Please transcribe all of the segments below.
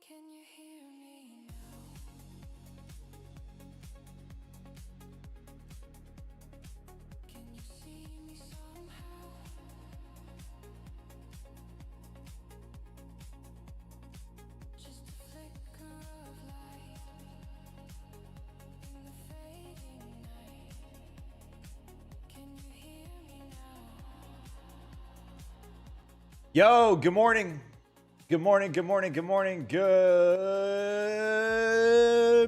Can you hear me now? Can you see me somehow? Just a flicker of light in the fading night. Can you hear me now? Yo, good morning. Good morning, good morning, good morning, good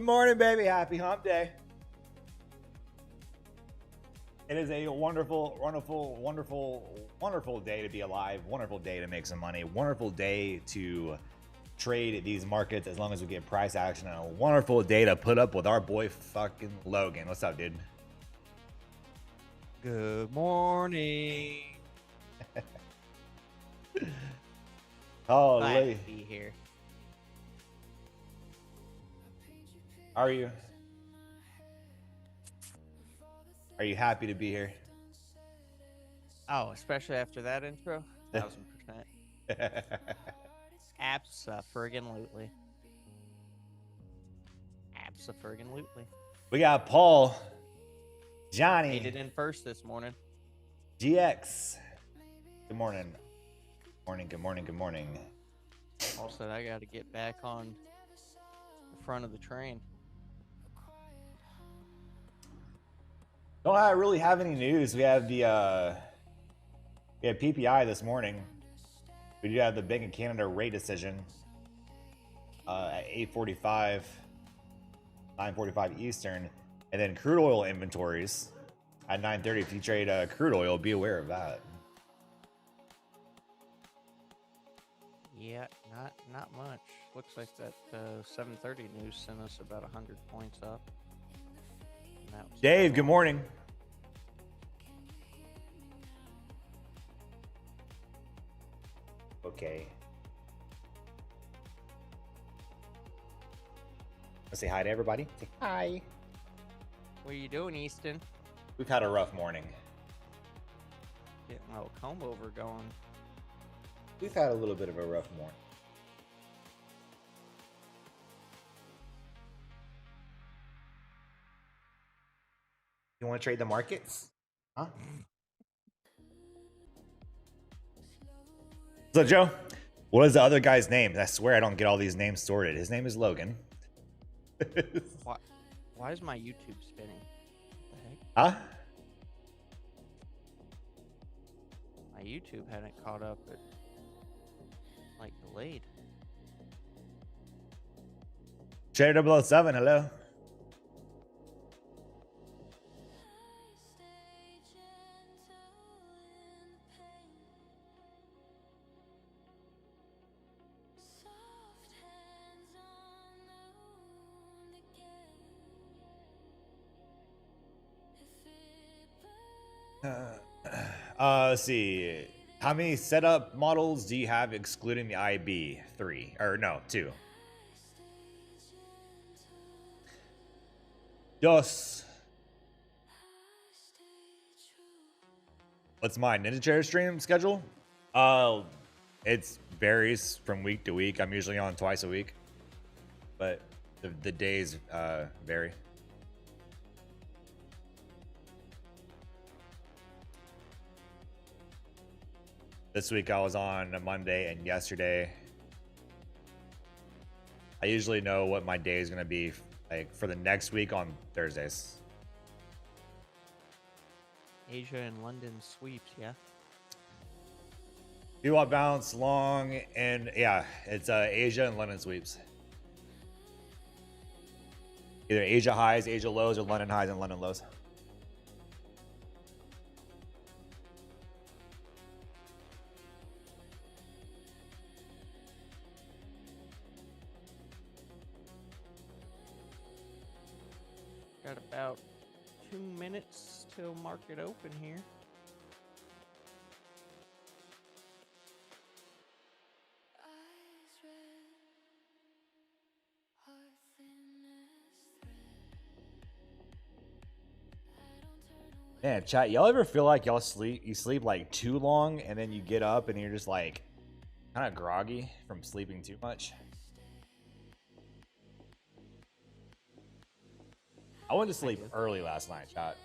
morning, baby. Happy hump day. It is a wonderful, wonderful, wonderful, wonderful day to be alive. Wonderful day to make some money. Wonderful day to trade these markets as long as we get price action. And a wonderful day to put up with our boy fucking Logan. What's up, dude? Good morning. Oh, Glad to be here. Are you? Are you happy to be here? Oh, especially after that intro, 1000%. Abso-friggin-lutely. Abso-friggin-lutely. We got Paul, Johnny, Made it in first this morning. GX. Good morning. Morning, good morning, good morning. Paul said I got to get back on the front of the train. Don't really have any news. We have the we had PPI this morning. We do have the Bank of Canada rate decision at 8:45, 9:45 Eastern, and then crude oil inventories at 9:30. If you trade crude oil, be aware of that. Yeah, not much. Looks like that 7:30 news sent us about 100 points up. And that was Dave, good morning. Okay. Let's say hi to everybody. Say hi. What are you doing, Easton? We've had a rough morning. Getting a little comb over going. We've had a little bit of a rough morning. You want to trade the markets? Huh? So, Joe, what is the other guy's name? I swear I don't get all these names sorted. His name is Logan. Why is my YouTube spinning? What the heck? Huh? My YouTube hadn't caught up. It like delayed. Trader 007, hello. Let's see. How many setup models do you have excluding the IB? 3 or no, 2. Dos. What's my Ninja Chair stream schedule? It varies from week to week. I'm usually on twice a week, but the days vary. This week I was on a Monday, and yesterday I usually know what my day is going to be like for the next week on Thursdays. Asia and London sweeps, yeah. VWAP bounce long, and yeah, it's Asia and London sweeps. Either Asia highs, Asia lows, or London highs and London lows. Got about 2 minutes till market open here. Man, chat, y'all ever feel like you sleep like too long and then you get up and you're just like kind of groggy from sleeping too much? I went to sleep early last night, chat,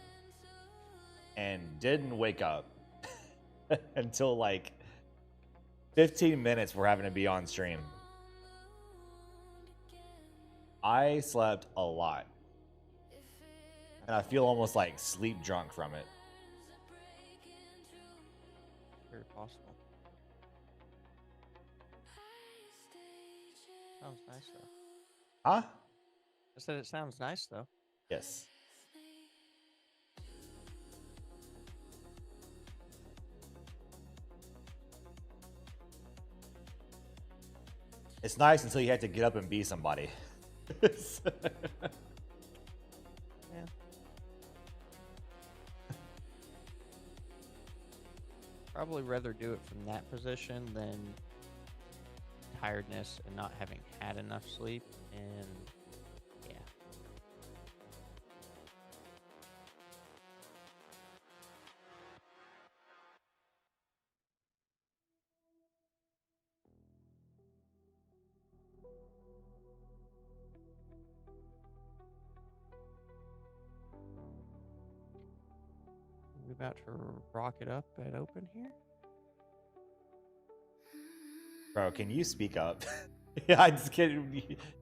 and didn't wake up until like 15 minutes before having to be on stream. I slept a lot, and I feel almost like sleep drunk from it. Very possible. Sounds nice though. Huh? I said it sounds nice though. Yes. It's nice until you have to get up and be somebody. Yeah. Probably rather do it from that position than tiredness and not having had enough sleep. And yeah. We about to rock it up at open here? Bro, can you speak up? Yeah, I just can't.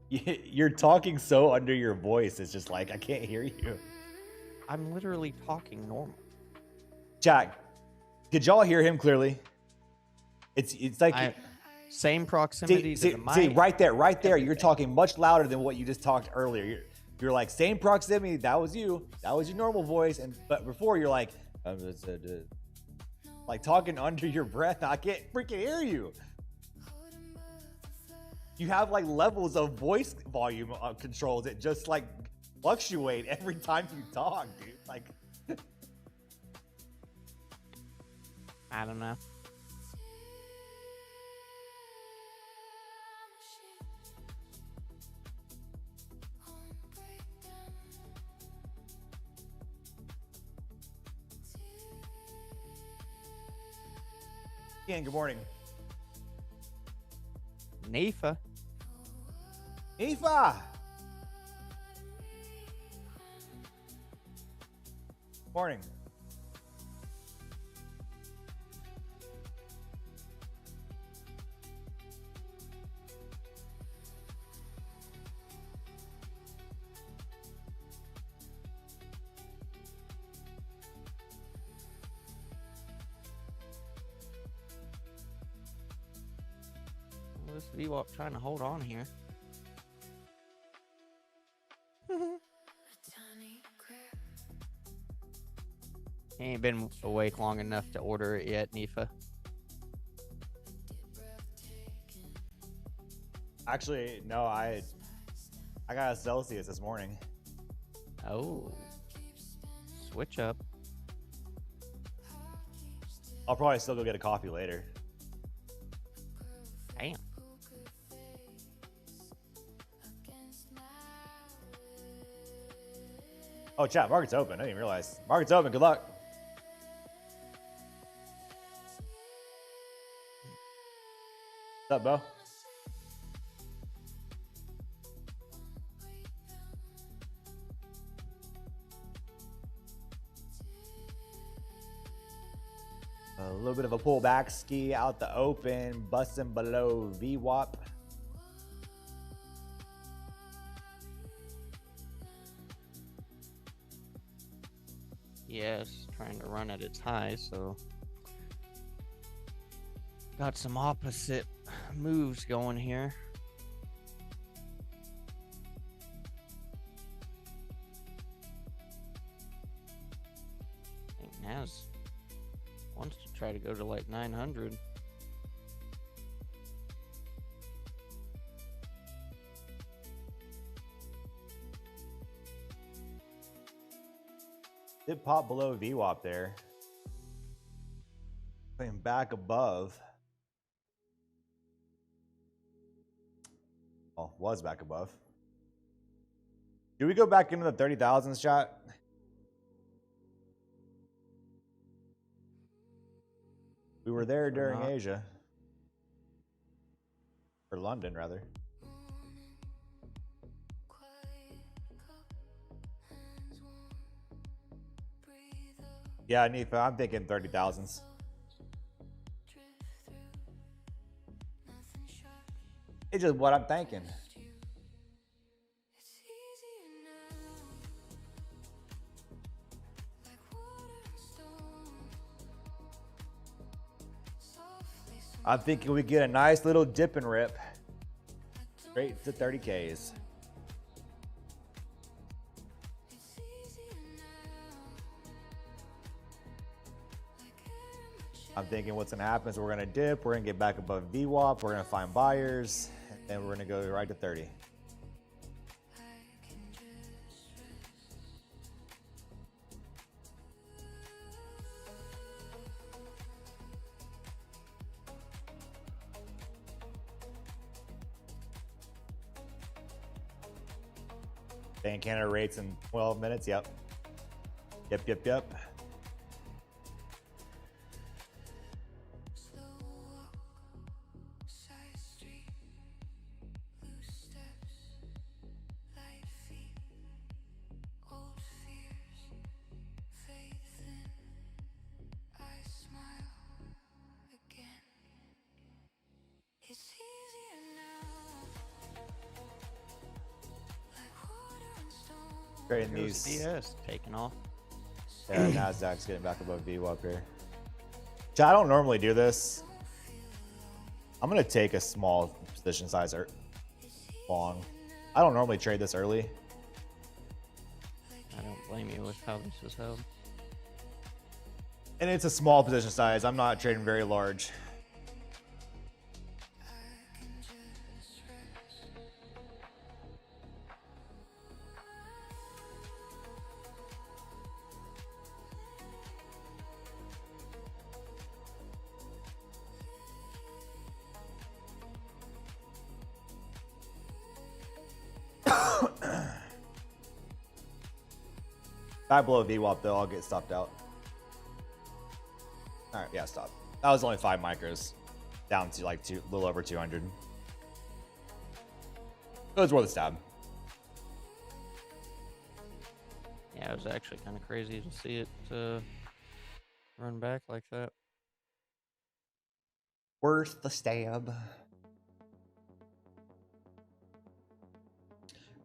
You're talking so under your voice. It's just like I can't hear you. I'm literally talking normal. Jack, did y'all hear him clearly? It's like Same proximity to the mic. see right there. Everything. You're talking much louder than what you just talked earlier. You're like same proximity. That was you. That was your normal voice. But before you're like talking under your breath. I can't freaking hear you. You have like levels of voice volume controls that just like fluctuate every time you talk, dude. Like, I don't know. Ian, good morning. Nifa. Aoife! Morning. This VWAP trying to hold on here. He ain't been awake long enough to order it yet, Nifa. Actually, no, I got a Celsius this morning. Oh. Switch up. I'll probably still go get a coffee later. Damn. Oh, chat, market's open. I didn't even realize. Market's open. Good luck. What's up, Bo? A little bit of a pullback ski out the open, busting below VWAP. Yes, trying to run at its high, so got some opposite moves going here. I think Nas wants to try to go to like 900. Did pop below VWAP there. Playing back above. Oh, was back above. Do we go back into the 30,000s shot? We were there during Asia. Or London, rather. Yeah, Nifa, I'm thinking 30,000s. It's just what I'm thinking. It's easier now, like water and stone. Softly, I'm thinking we get a nice little dip and rip straight to 30Ks. it's easier now, like air in my chest. I'm thinking what's gonna happen is we're gonna dip, we're gonna get back above VWAP, we're gonna find buyers, and then we're gonna go right to 30. I can just rest. Bank Canada rates in 12 minutes. Yep. Yep. Slow walk, side street, loose steps, light feet, old fears, fade thin. I smile again. It's easier now, like water and stone. Trading Here's these. DS taking off. Yeah, Nasdaq's getting back above VWAP here. Chat, I don't normally do this. I'm gonna take a small position size long. I don't normally trade this early. I don't blame you with how this is held. And it's a small position size. I'm not trading very large. I can just rest. If I blow a VWAP though, I'll get stopped out. All right, yeah, stop. That was only 5 micros, down to like a little over 200. It was worth a stab. Yeah, it was actually kind of crazy to see it run back like that. Worth the stab.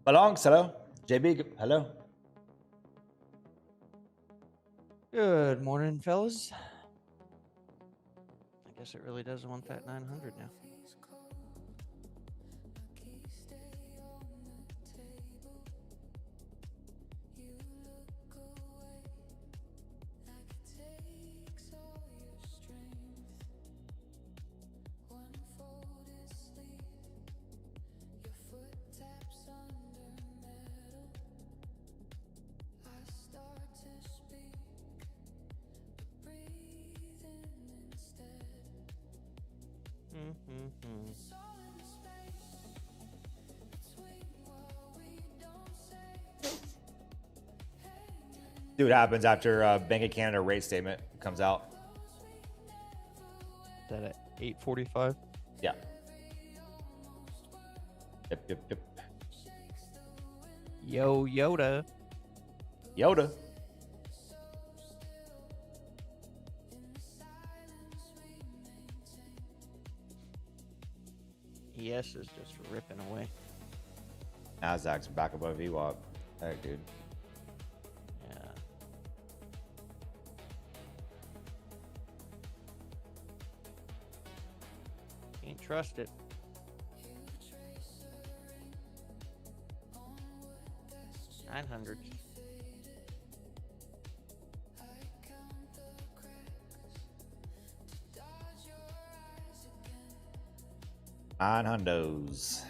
Balongs, hello. JB, hello. Good morning, fellas. I guess it really does want that 900 now. See what happens after Bank of Canada rate statement comes out. Is that at 8:45? Yeah. Yep. Yo, Yoda. Yoda. ES is just ripping away. Nasdaq's back above VWAP. Heck, dude. Yeah. Can't trust it. $900. Nine hundos.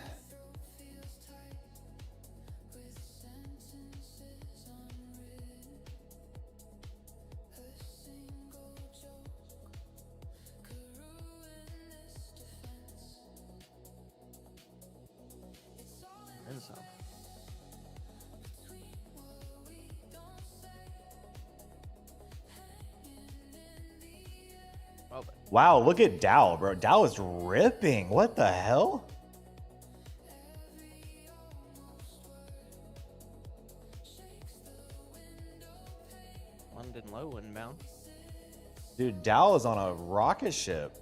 Then some. Well, then. Wow, look at Dow, bro. Dow is ripping. What the hell? London low inbound. Dude, Dow is on a rocket ship.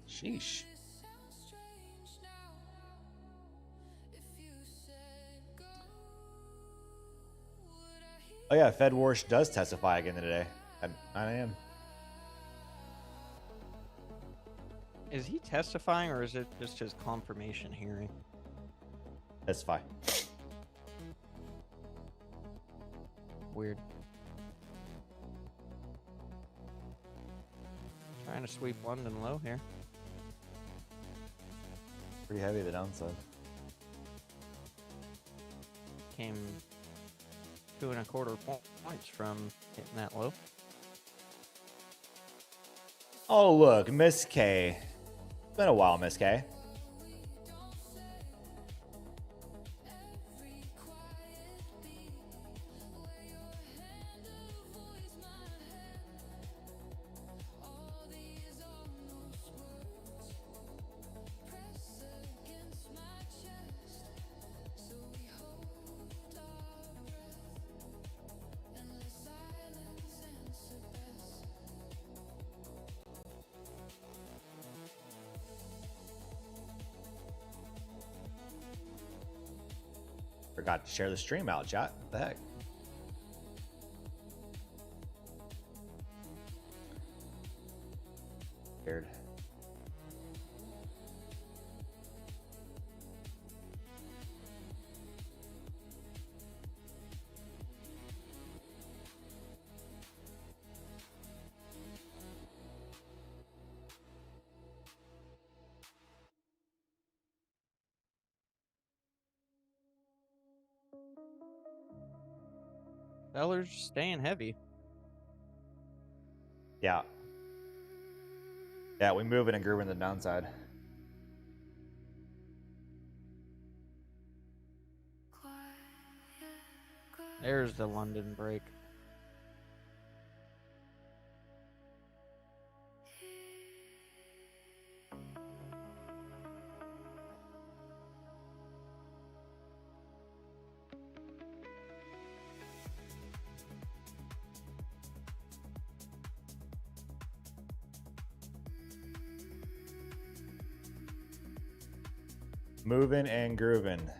Sheesh. Oh yeah, Fed Warsh does testify again today at 9 a.m. Is he testifying or is it just his confirmation hearing? Testify. Weird. Trying to sweep London low here. Pretty heavy the downside. Came 2.25 points from hitting that low. Oh look, Miss K. It's been a while, Miss K. Forgot to share the stream out, chat. What the heck? Scared. Sellers staying heavy. Yeah. Yeah, we moving and grooving the downside. There's the London break. Moving and grooving.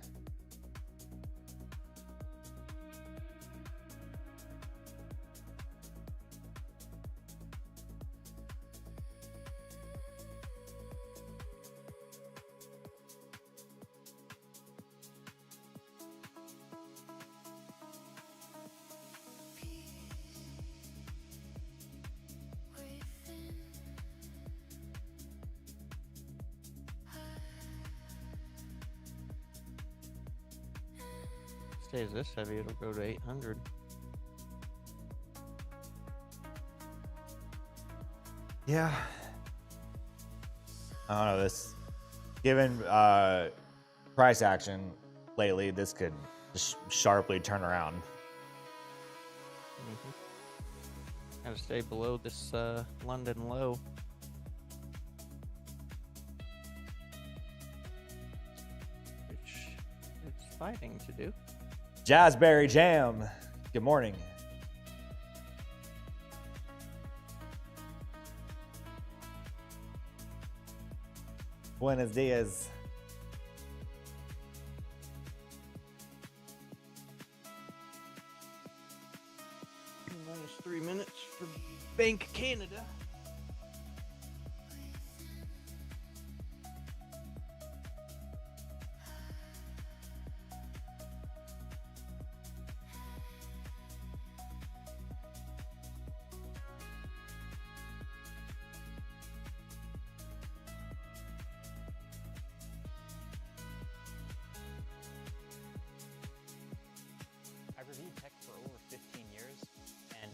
Stays this heavy, it'll go to 800. Yeah. I don't know, this given price action lately, this could just sharply turn around. Gotta stay below this London low. Which it's fighting to do. Jazzberry Jam. Good morning. Buenos dias. Minus 3 minutes for Bank Canada. I've reviewed tech for over 15 years, and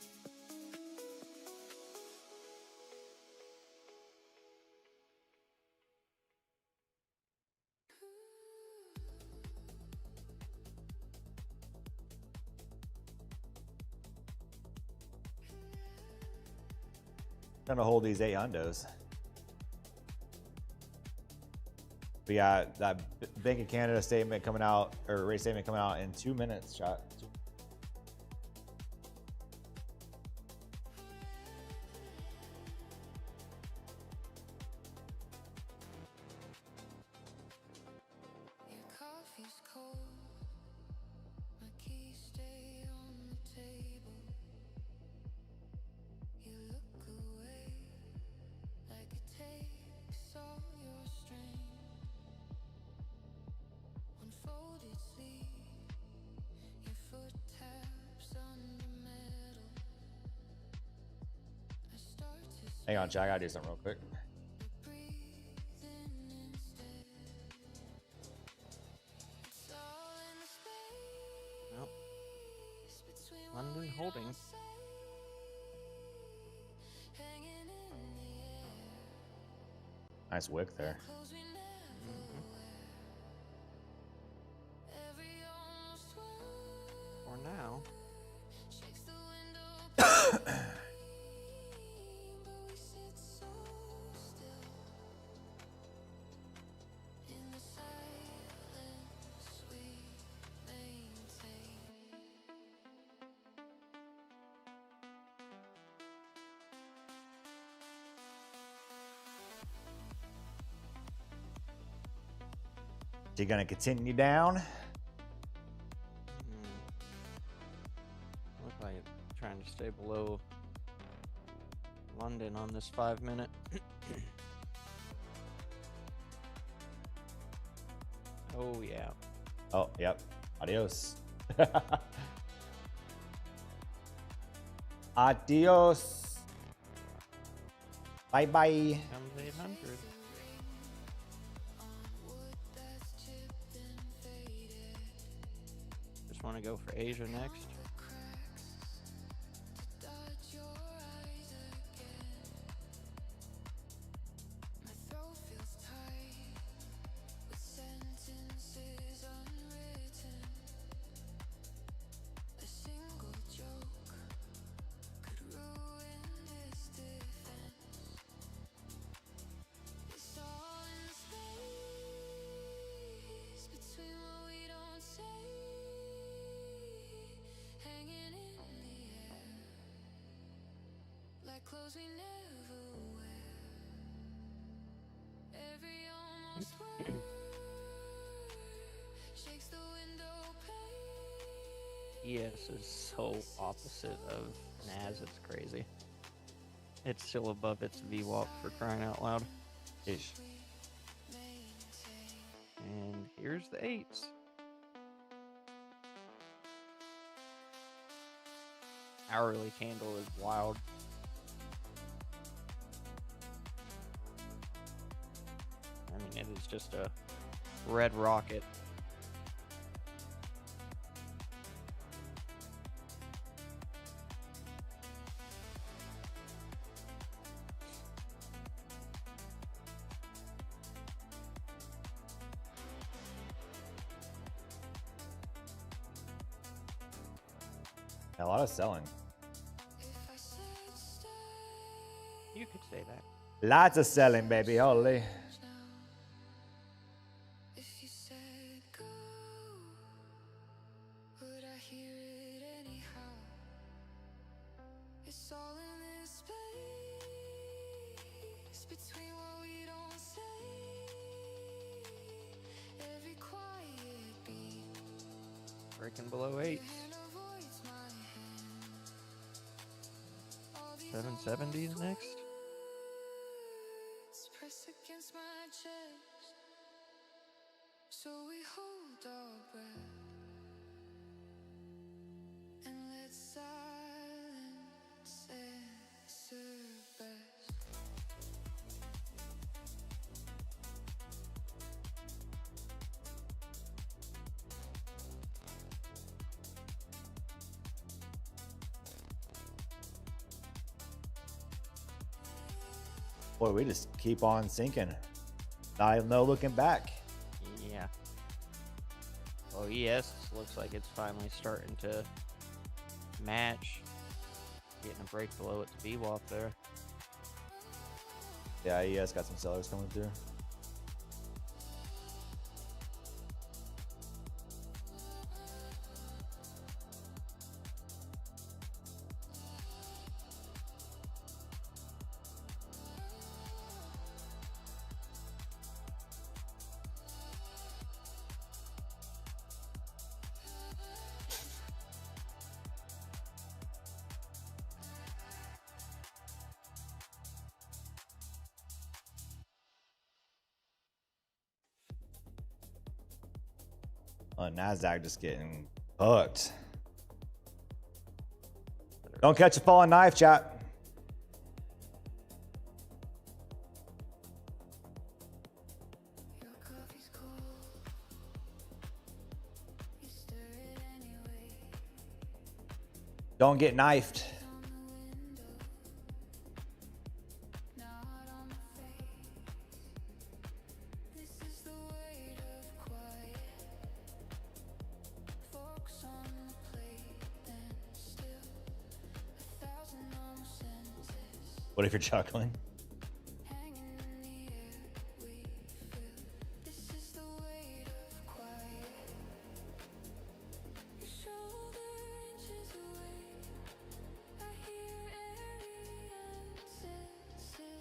Trying to hold these 8 hundos. We got that Bank of Canada statement coming out, or rate statement coming out in 2 minutes, shot. Your coffee's cold. My keys stay on the table. You look away like it takes all your strength. Unfolded sleep. Your foot taps under metal. I start to Hang on, Jack. I gotta do something real quick. breathe in instead. It's all in the space Well, between London holding. hanging in the air. Nice wick there. Clothes we never wear. Every almost word For now. shakes the window pane, but we sit so still in the silence we maintain. She gonna continue down. Look like it's trying to stay below London on this 5 minute. Oh yeah. Oh, yep. Adios. Adios. Bye bye. Comes 800. Just want to go for Asia next. Dot your eyes again. My throat feels tight with sentences unwritten. A single joke could ruin this defense. It's all in the space between what we don't say, hanging in the air like clothes we never wear. Every almost word shakes the window pane. ES is so opposite of NAS, it's crazy. It's still above its VWAP for crying out loud. Ish. And here's the 8s. Hourly candle is wild. I mean, it is just a red rocket. A lot of selling. If I said stay You could say that. Lots of selling, baby. Holy. now, if you said go, would I hear it anyhow? It's all in this space between what we don't say. Every quiet beat Breaking below 8s. and avoids my hand. All these 770s next. words press against my chest, so we hold our breath and let silence answer best. Boy, we just keep on sinking. No looking back. Yeah. Well, ES looks like it's finally starting to match. Getting a break below its VWAP there. Yeah, ES got some sellers coming through. Nasdaq just getting hooked. Don't catch a falling knife, chat. Your coffee's cold. You stir it anyway. Don't get knifed. On the window, not on my face. This is the weight of quiet. Forks on the plate, then still 1,000 normal sentences What if you're chuckling? hanging in the air. We feel this is the weight of quiet. Your shoulder inches away. I hear airy unsensible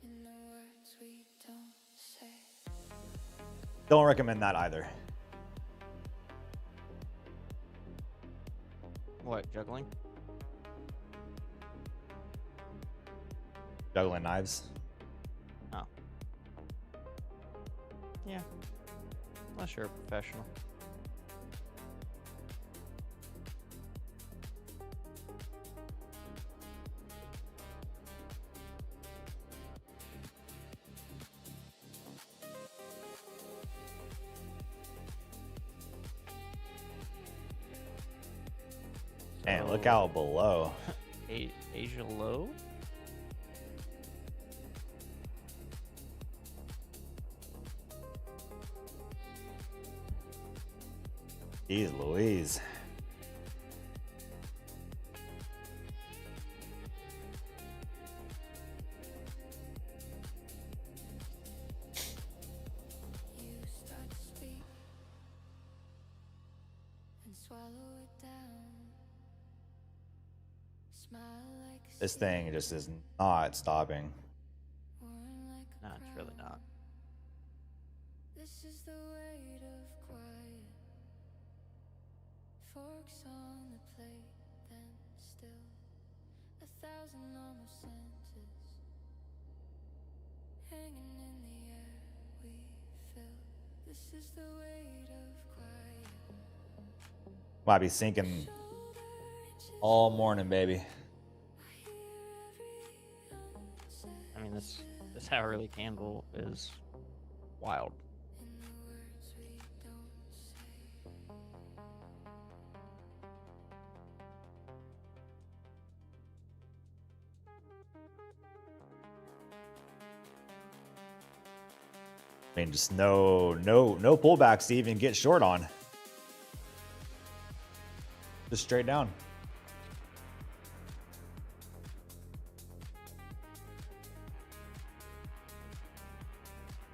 in the words we don't say. Don't recommend that either. What, juggling? Juggling knives. Oh. Yeah. Unless you're a professional. Man, look out below. Asia low? Jeez Louise. You start to speak and swallow it down. Smile like a This thing just is not stopping. worn like a No, it's really not. This is the weight of quiet. Forks on the plate, then still 1,000 normal sentences hanging in the air. We feel this is the weight of quiet. Might be sinking all morning, baby. I mean, this hourly candle is wild. In the words we don't say. I mean, just no pullbacks to even get short on. Just straight down.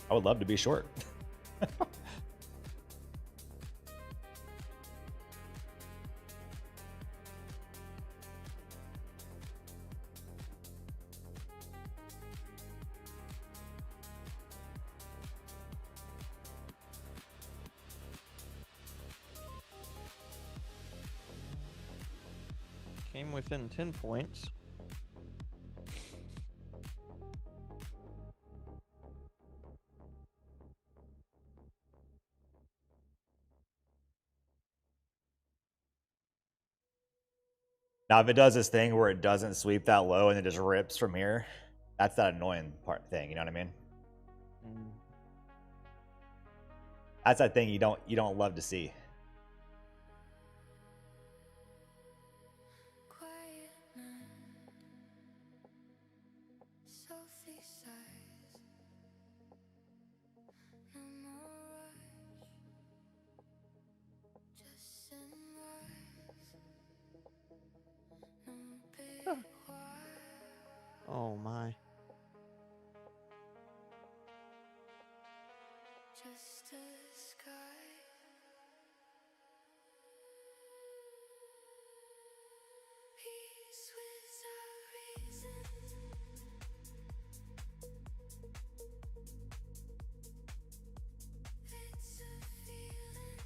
I would love to be short. Came within 10 points. Now, if it does this thing where it doesn't sweep that low and it just rips from here, that's that annoying part thing. You know what I mean? That's that thing you don't love to see. Quiet night, Sophie sighs. No more rush, just sunrise. No big why, Oh my. just a sky. Peace without reason. It's a feeling.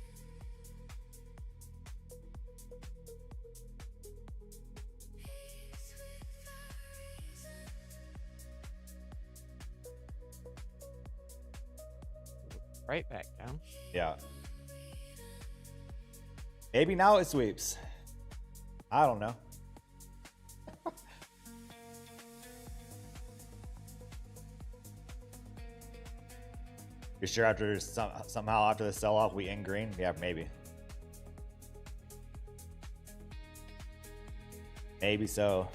Peace without reason. Right back down. Yeah. Maybe now it sweeps. I don't know. You sure after somehow after the sell-off we end green? Yeah, maybe. Maybe so.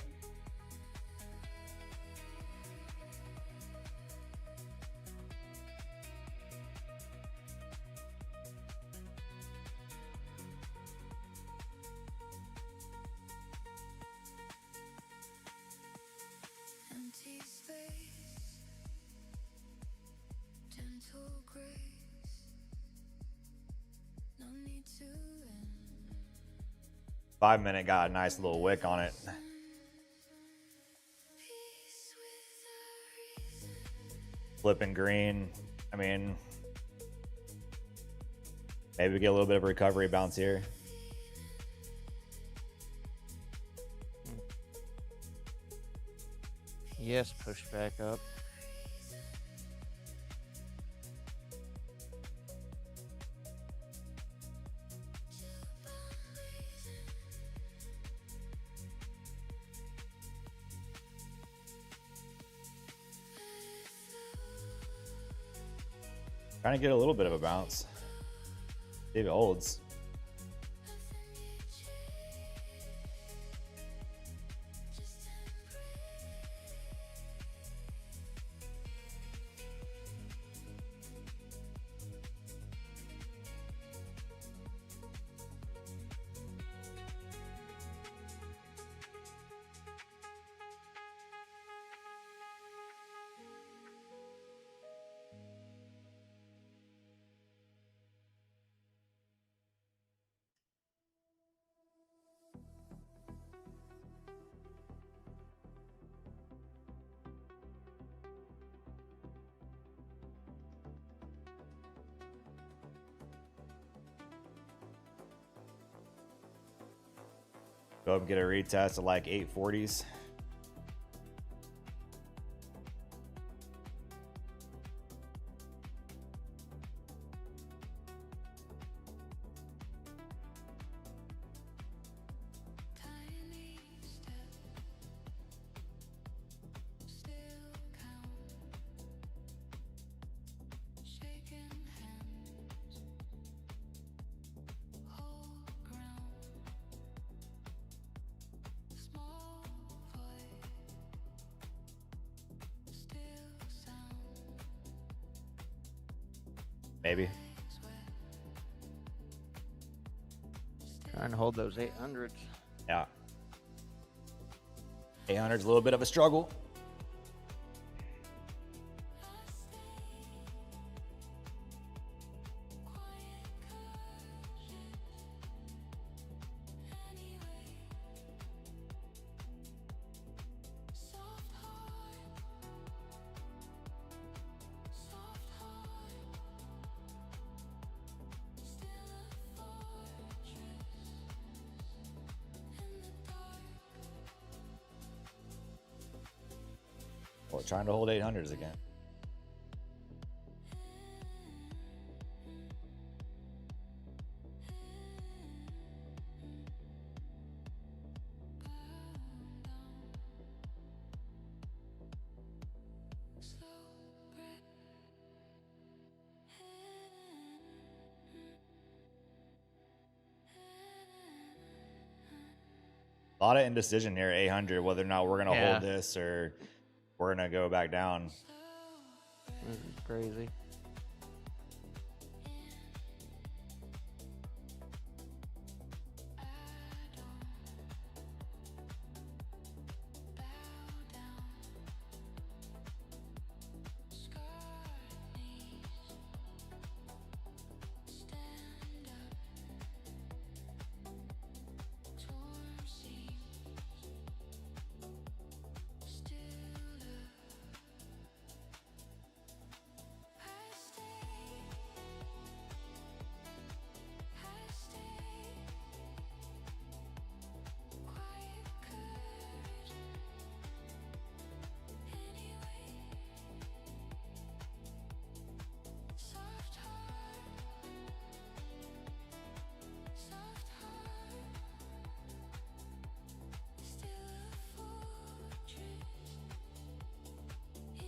Empty space, gentle grace, no need to end. 5 minute got a nice little wick on it. Peace with a reason. Flipping green. I mean, maybe we get a little bit of a recovery bounce here. Yes, push back up. Trying to get a little bit of a bounce. See if it holds. Go up and get a retest at like 840s. Tiny step, still count. Shaking hands, hold ground. Small voice, still sound. Maybe. Trying to hold those 800s. Yeah. 800's a little bit of a struggle. Well, trying to hold 800s again. A lot of indecision here, 800, whether or not we're going to Yeah. hold this or we're going to go back down. This is crazy.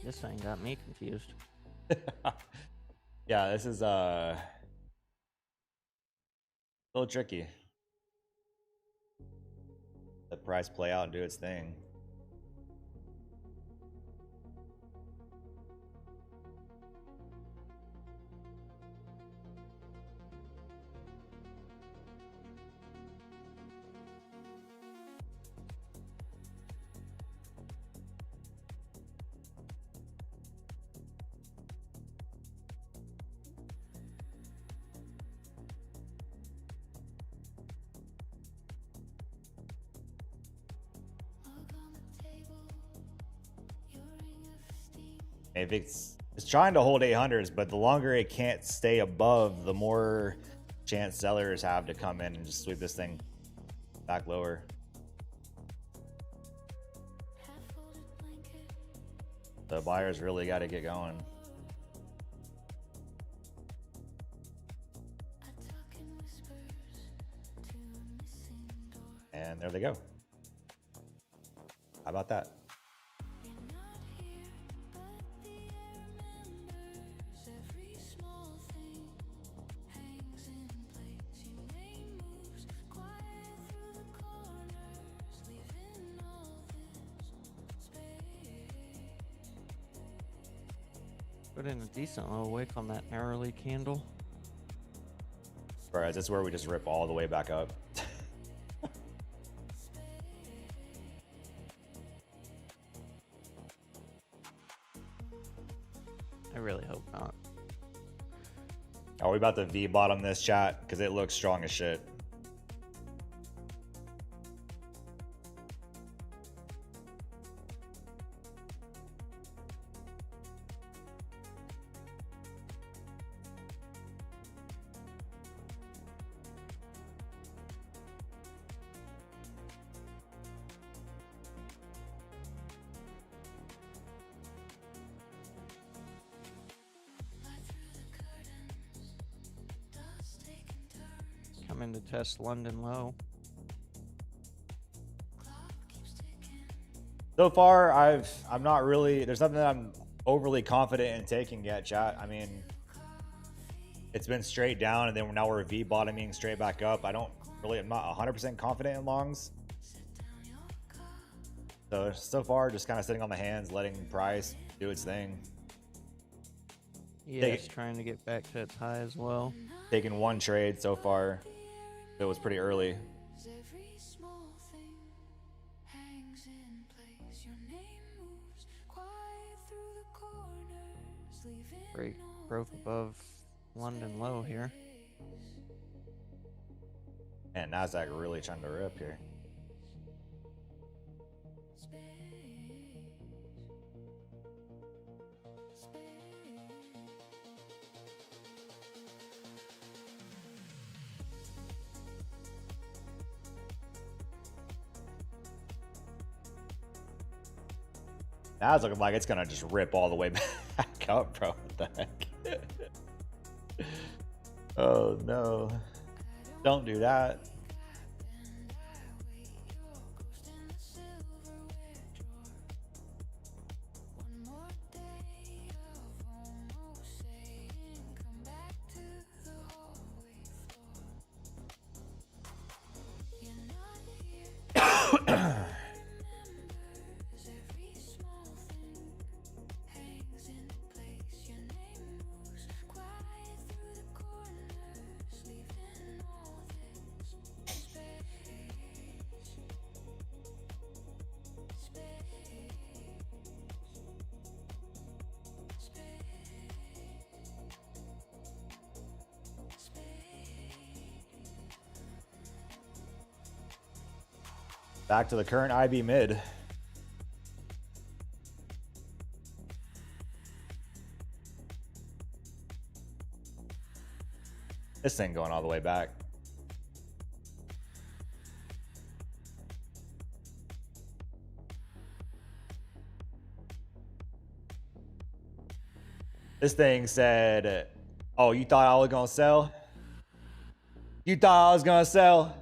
This thing got me confused. Yeah, this is a little tricky. The price play out and do its thing. If it's trying to hold 800s, but the longer it can't stay above, the more chance sellers have to come in and just sweep this thing back lower. The buyers really got to get going. And there they go. How about that? Put in a decent little wick on that narrowly candle. Whereas that's where we just rip all the way back up. I really hope not. Are we about to V-bottom this, chat? Because it looks strong as shit. Coming to test London low. So far, I'm not really, there's nothing that I'm overly confident in taking yet, chat. I mean, it's been straight down and then now we're V-bottoming straight back up. I'm not 100% confident in longs. So far, just kind of sitting on the hands, letting price do its thing. Yeah, it's trying to get back to its high as well. Taking one trade so far. It was pretty early. Break broke above London low here. And Nasdaq really trying to rip here. Now it's looking like it's gonna just rip all the way back up, bro. What the heck? Oh no. Don't do that. Back to the current IB mid. This thing going all the way back. This thing said, oh, you thought I was gonna sell? You thought I was gonna sell?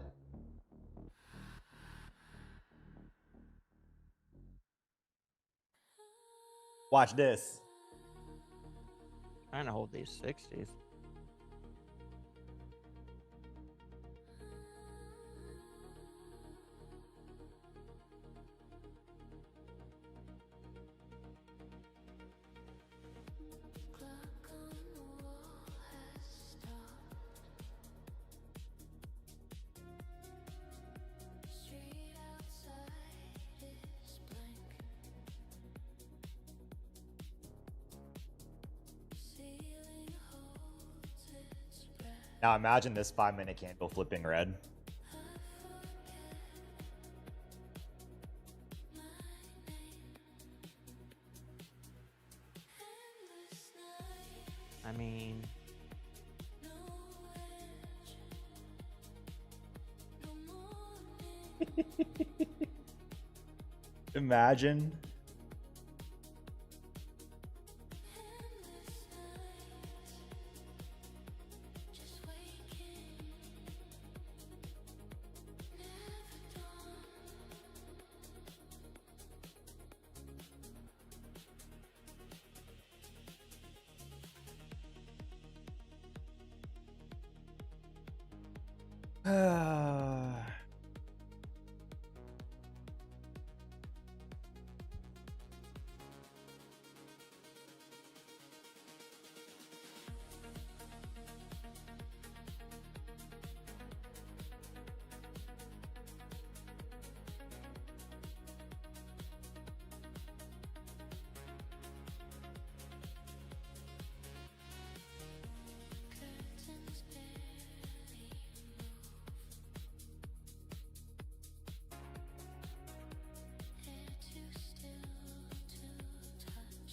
Watch this. Trying to hold these 60s. Clock on the wall has stopped. Street outside is blank. Ceiling holds its breath. Now imagine this 5-minute candle flipping red. Endless night, I mean, no edge, no morning. Imagine. Endless nights, just waking, never dawn. Curtains barely move. Air too still to touch.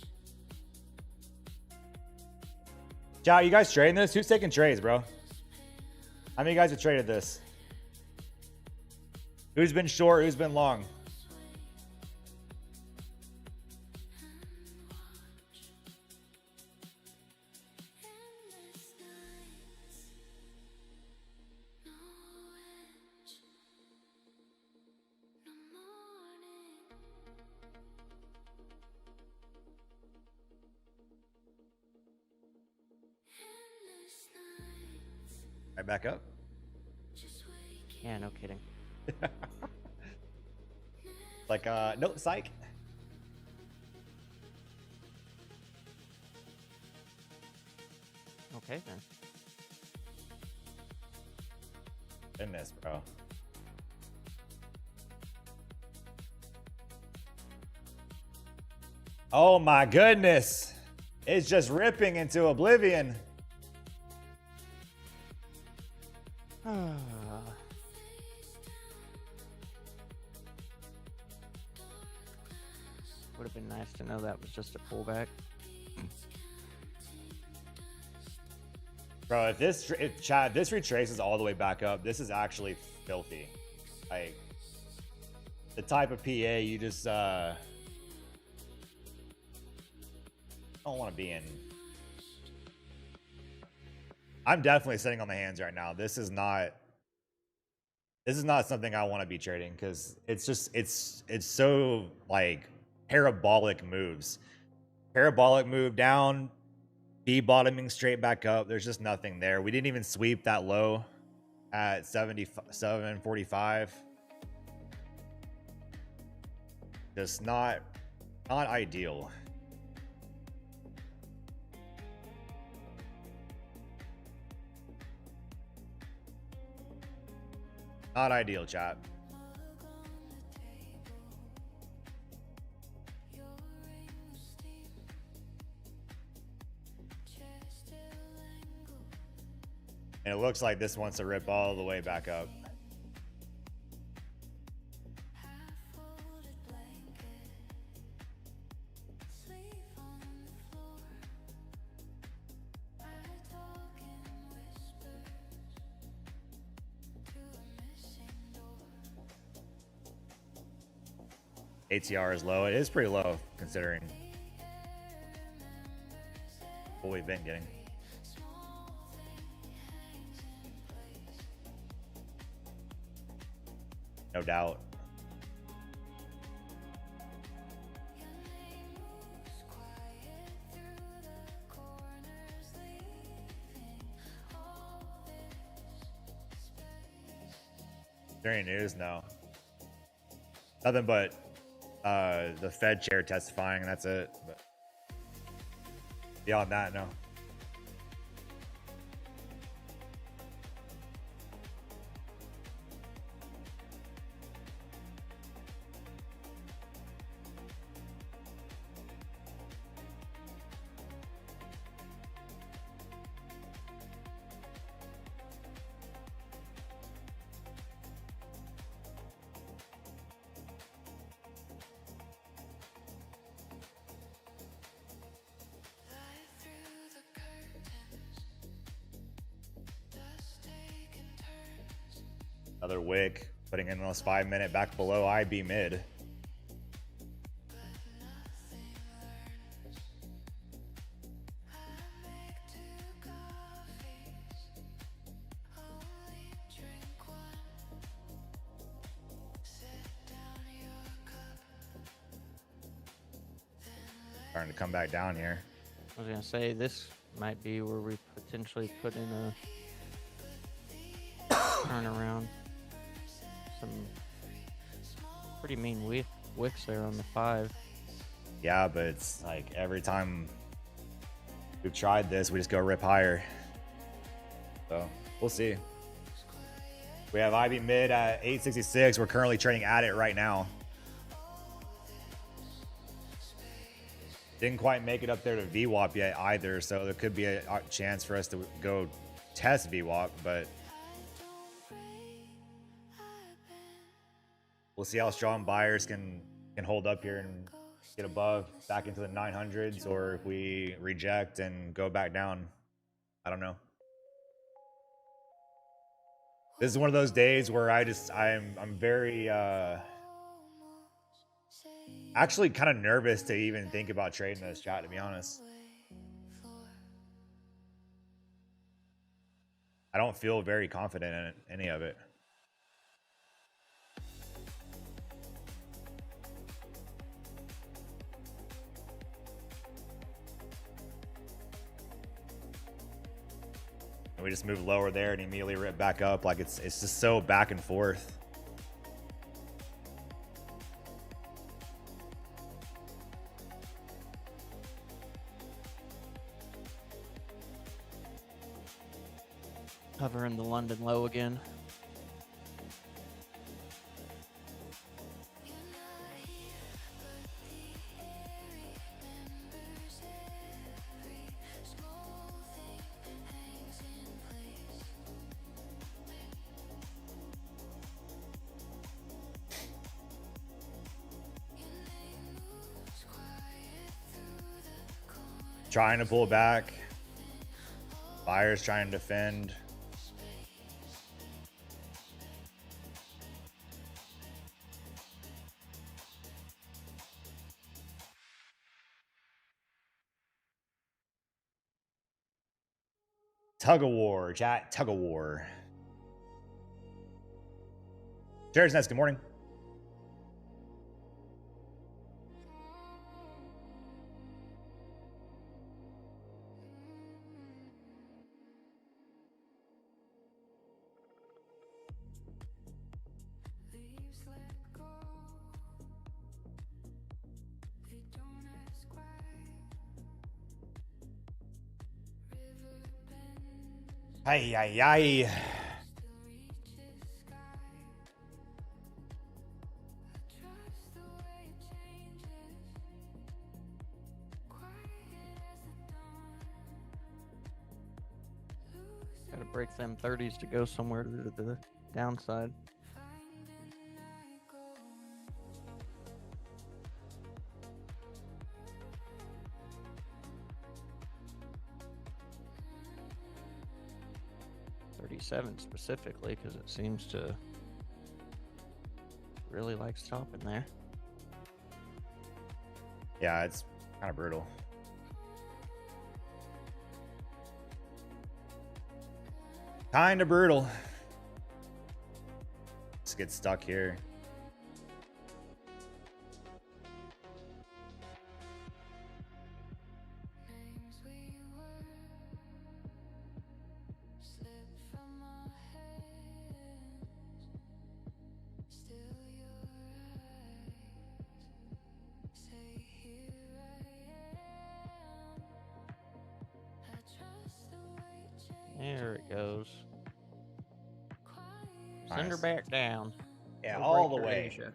Joe, you guys trading this? Who's taking trades, bro? How many guys have traded this? Who's been short? Who's been long? Endless nights, no edge, no morning. Endless nights, Right back up. just waking, yeah, no kidding. Like, no, psych. Okay, then. Goodness, bro. Oh my goodness. It's just ripping into oblivion. Would have been nice to know that was just a pullback. Bro, if Chad, this retraces all the way back up, this is actually filthy. Like, the type of PA you just don't want to be in. I'm definitely sitting on my hands right now. This is not something I want to be trading because it's just it's so like parabolic moves. Parabolic move down, B bottoming straight back up. There's just nothing there. We didn't even sweep that low at 77.45. Just not ideal. Not ideal, chat. And it looks like this wants to rip all the way back up. ATR is low. It is pretty low considering what we've been getting. No doubt. there any news? No. Nothing but the Fed chair testifying, and that's it. But beyond that, no. Light through the curtains, dust taking turns. Another wick, putting in those 5-minute back below IB mid. Starting to come back down here. I was gonna say this might be where we potentially put in a turnaround. Some pretty mean wicks there on the 5. Yeah, but it's like every time we've tried this, we just go rip higher. So we'll see. We have IB mid at 866. We're currently trading at it right now. Didn't quite make it up there to VWAP yet either, so there could be a chance for us to go test VWAP, but we'll see how strong buyers can hold up here and get above back into the 900s, or if we reject and go back down. I don't know. This is one of those days where I'm very actually kind of nervous to even think about trading this chat, to be honest. I don't feel very confident in any of it. And we just move lower there and immediately rip back up. Like it's just so back and forth. Hovering the London low again. Trying to pull back. Buyers trying to defend. Tug of war, chat. Tug of war. Jared's Nest, good morning. Leaves let go. They don't ask why. River bends, Ay, ay, ay. still reaches sky. I trust the way it changes, quiet as the dawn. Losing Gotta break them 30s to go somewhere to the downside. finding I go. 37 specifically, because it seems to really like stopping there. Yeah, it's kind of brutal. Kind of brutal. Just get stuck here. Names we were slip from our hands. Send her back down. Yeah, Go all break the your way. Asia.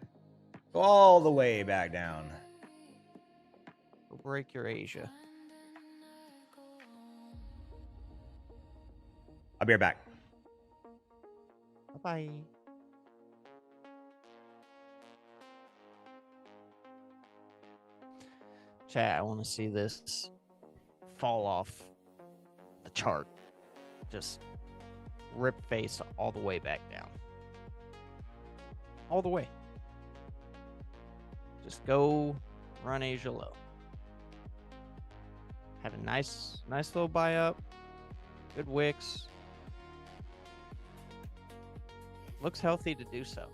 Go all the way back down. Go break your Asia. I'll be right back. Bye-bye. Chat, I want to see this fall off the chart. Just rip face all the way back down. All the way. Just go run Asia low. Had a nice little buy up. Good wicks. Looks healthy to do so.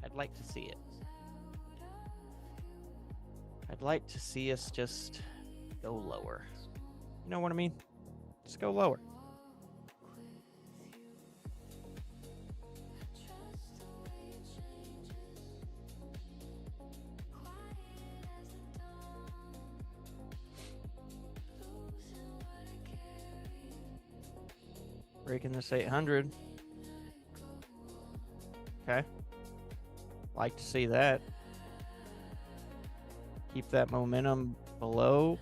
I'd like to see it. I'd like to see us just go lower. You know what I mean? Just go lower. Breaking this 800. Okay. Like to see that. Keep that momentum below.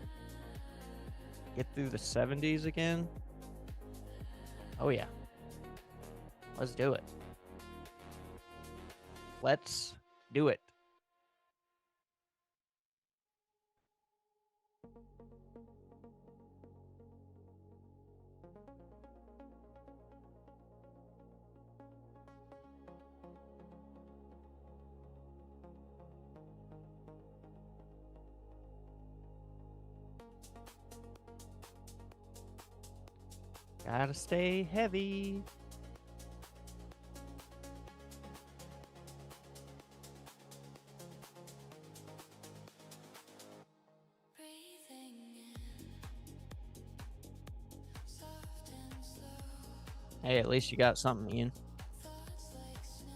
Get through the 70s again. Oh, yeah. Let's do it. Let's do it. Gotta stay heavy. Breathing in, soft and slow. Hey, at least you got something, Ian. Thoughts like snow,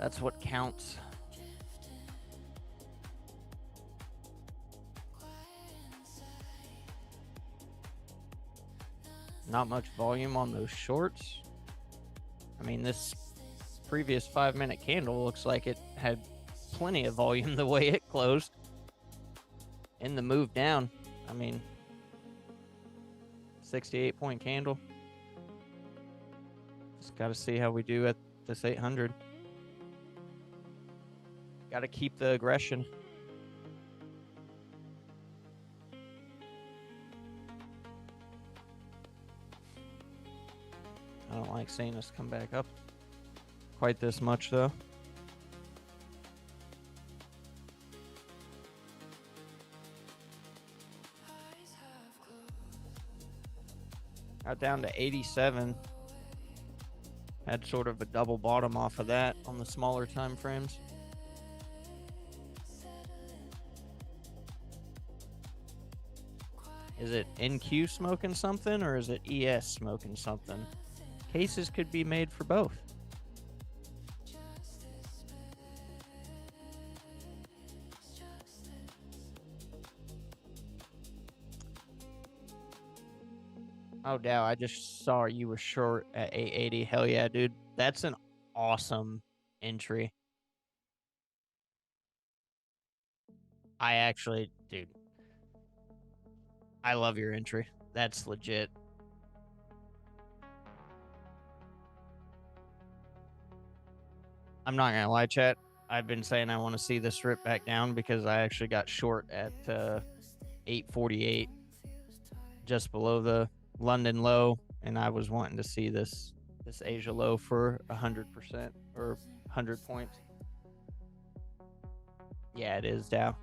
That's what counts. drifting, quiet inside. Not much volume on those shorts. I mean, this previous 5-minute candle looks like it had plenty of volume the way it closed. In the move down, I mean, 68-point candle. Just got to see how we do at this 800. Got to keep the aggression. I don't like seeing us come back up quite this much, though. Eyes half closed, Got down to 87. Had sort of a double bottom off of that on the smaller time frames. Is it NQ smoking something or is it ES smoking something? Cases could be made for both. Oh, Dow, I just saw you were short at 880. Hell yeah, dude. That's an awesome entry. I actually, dude, I love your entry. That's legit. I'm not gonna lie, chat. I've been saying I want to see this rip back down because I actually got short at 848, just below the London low, and I was wanting to see this Asia low for 100% or 100 points. Yeah, it is, Dow.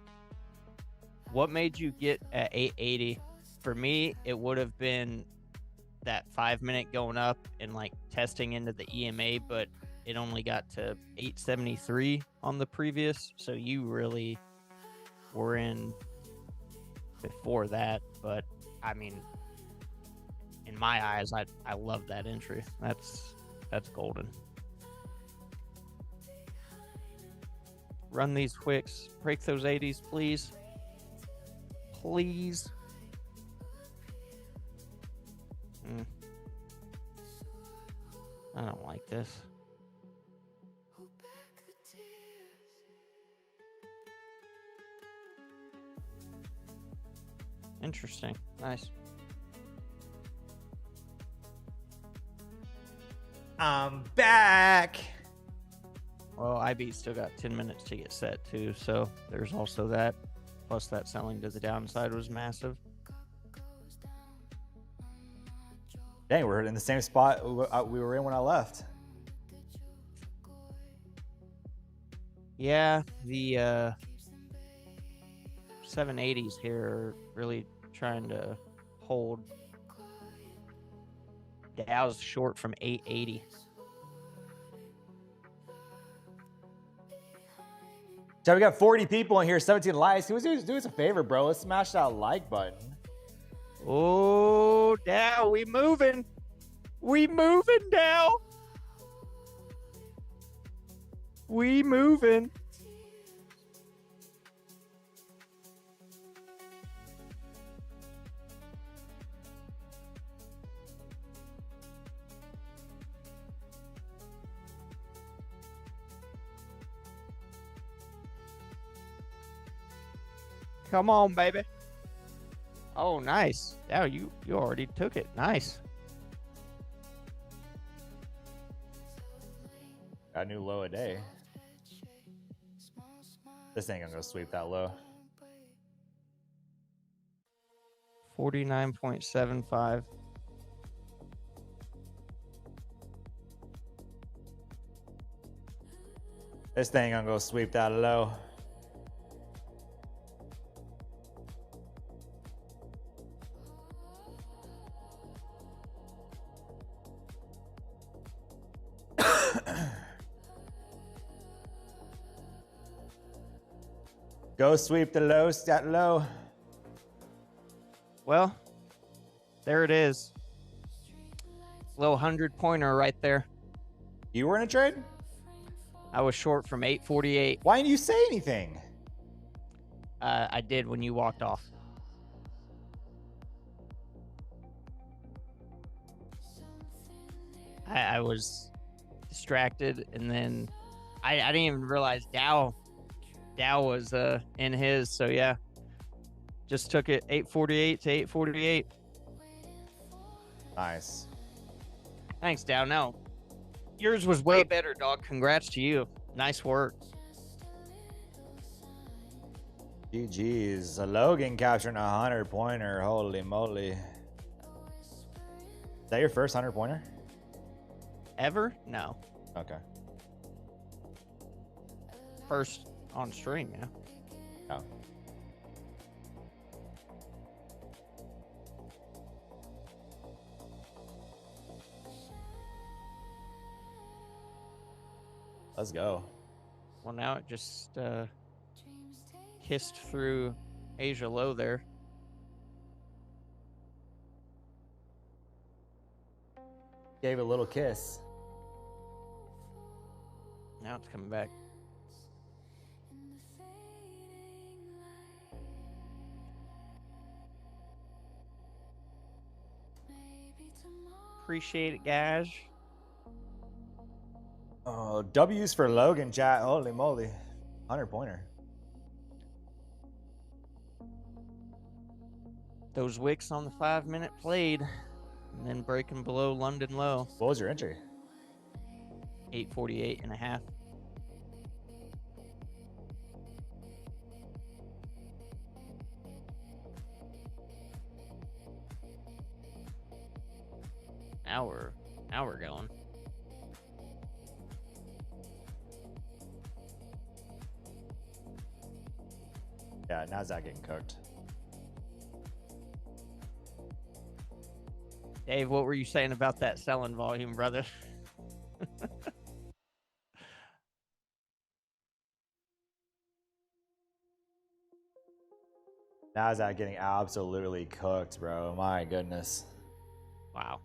What made you get at 880? For me, it would have been that 5-minute going up and like testing into the EMA, but it only got to 873 on the previous, so you really were in before that. But I mean, in my eyes, I love that entry. That's golden. Run these quicks, break those 80s, please. Please. I don't like this. Interesting. Nice. I'm back. Well, IB still got 10 minutes to get set too, so there's also that. Plus that selling to the downside was massive. Dang, we're in the same spot we were in when I left. Yeah, the 780s here are really trying to hold. Dow's short from 880. So we got 40 people in here, 17 likes. Do us a favor, bro. Let's smash that like button. Oh, Dow, we moving. We moving, Dow. We moving. Come on, baby. Oh, nice. Dow, you already took it. Nice. Got a new low a day. This ain't gonna sweep that low. 49.75. This thing gonna go sweep that low. Go sweep the low, stat low. Well, there it is. Little 100-pointer right there. You were in a trade? I was short from 848. Why didn't you say anything? I did when you walked off. I was distracted, and then I didn't even realize Dow was in his. So yeah, just took it 848 to 848. Nice. Thanks, Dow. No, yours was way better, dog. Congrats to you. Nice work. GG's. Logan capturing a 100-pointer. Holy moly. Is that your first 100-pointer? Ever? No. Okay. First on stream, yeah. Oh. Let's go. Well, now it just kissed through Asia low there. Gave a little kiss. Now it's coming back. Appreciate it, guys. Oh, W's for Logan, chat. Holy moly. 100-pointer. Those wicks on the 5-minute played, and then breaking below London low. What was your entry? 848 and a half. Now we're going. Yeah, Nasdaq getting cooked. Dave, what were you saying about that selling volume, brother? Nasdaq getting absolutely cooked, bro. My goodness. Wow.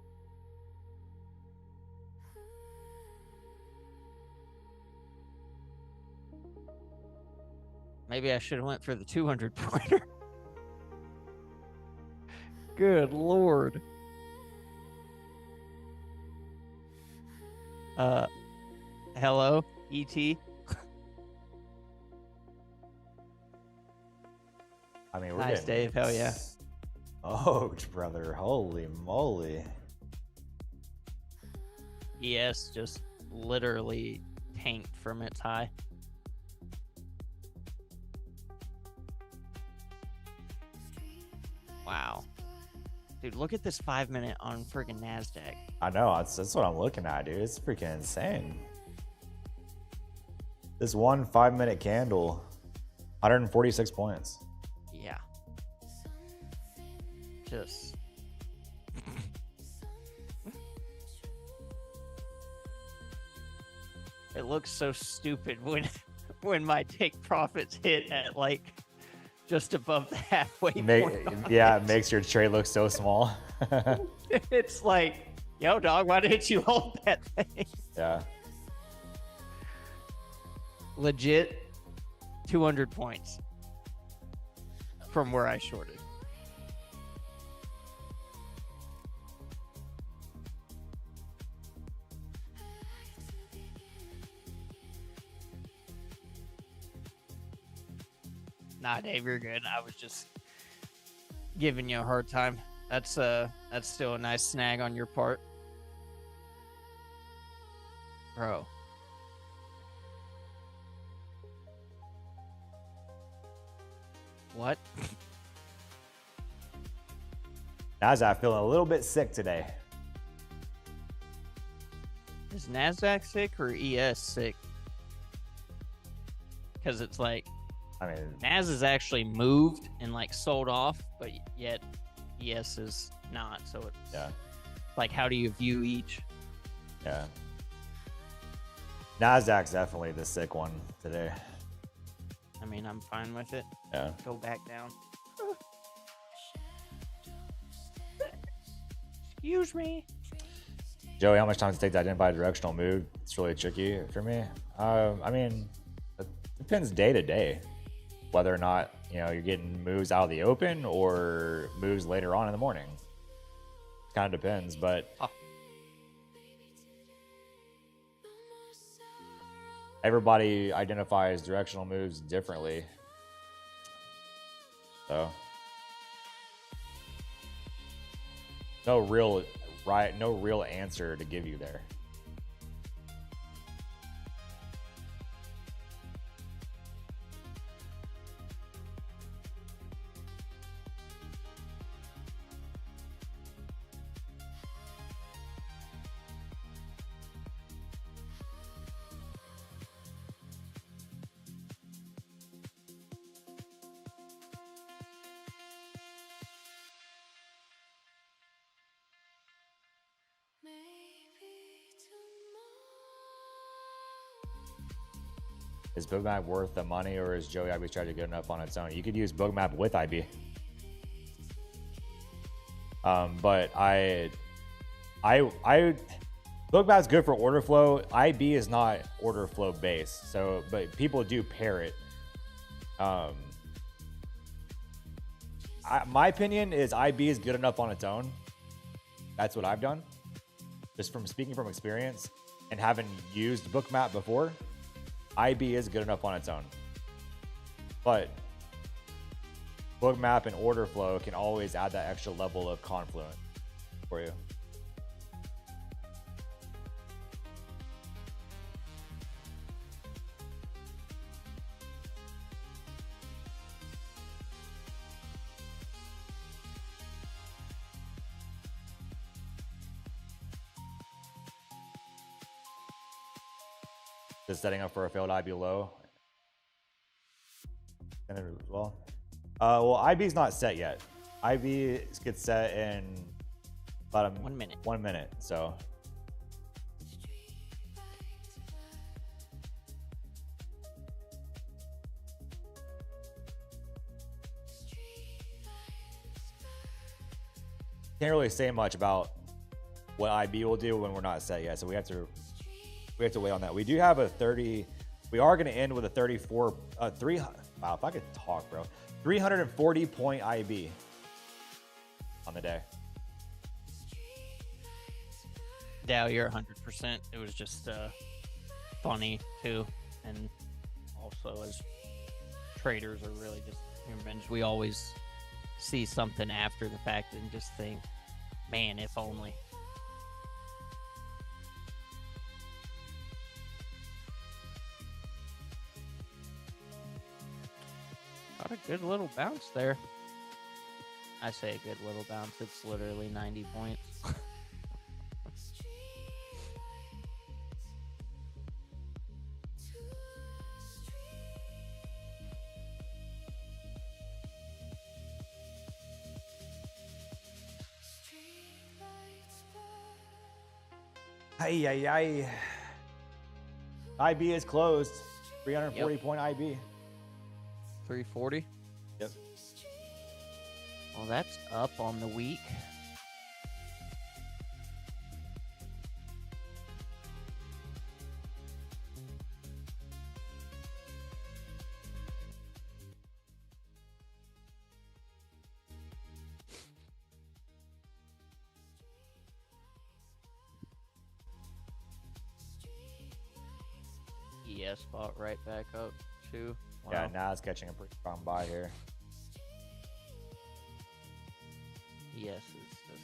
Maybe I should have went for the 200-pointer. Good Lord. Hello, ET. I mean, we're Nice, getting... Dave. Hell yeah. Oh, brother. Holy moly. ES just literally tanked from its high. Wow. Dude, look at this 5 minute on friggin' Nasdaq. I know. That's what I'm looking at, dude. It's freaking insane. This one 5 minute candle, 146 points. Yeah. Just. It looks so stupid when my take profits hit at like just above the halfway point. Yeah, it makes your trade look so small. It's like, yo, dog, why didn't you hold that thing? Yeah. Legit 200 points from where I shorted. Nah, Dave, you're good. I was just giving you a hard time. That's still a nice snag on your part. Bro. What? Nasdaq feeling a little bit sick today. Is Nasdaq sick or ES sick? Because it's like, I mean, Nas is actually moved and like sold off, but yet ES is not. So it's yeah, like, how do you view each? yeah. Nasdaq's definitely the sick one today. I mean, I'm fine with it. Yeah. Go back down. Excuse me. Joey, how much time does it take to identify a directional move? It's really tricky for me. I mean, it depends day to day, whether or not, you know, you're getting moves out of the open or moves later on in the morning. Kind of depends, but everybody identifies directional moves differently. So no real answer to give you there. Is Bookmap worth the money, or is Joey IB strategy good enough on its own? You could use Bookmap with IB. But Bookmap's good for order flow. IB is not order flow based. So, but people do pair it. My opinion is IB is good enough on its own. That's what I've done. Just from speaking from experience and having used Bookmap before. IB is good enough on its own, but Bookmap and order flow can always add that extra level of confluence for you. Just setting up for a failed IB low. And then, well, IB's not set yet. IB gets set in about 1 minute. 1 minute. So can't really say much about what IB will do when we're not set yet. So we have to wait on that. We do have a 30. We are going to end with a 34. Wow, if I could talk, bro. 340 point IB on the day. Yeah, you're 100%. It was just funny too, and also as traders are really just humans, we always see something after the fact and just think, man, if only. Got a good little bounce there. I say a good little bounce. It's literally 90 points. Ay, ay, ay. IB is closed. 340 point IB. 340. Yep. Well, that's up on the week. ES spot right back up too. Wow. Yeah, now it's catching a pretty strong buy here. Yes, it's just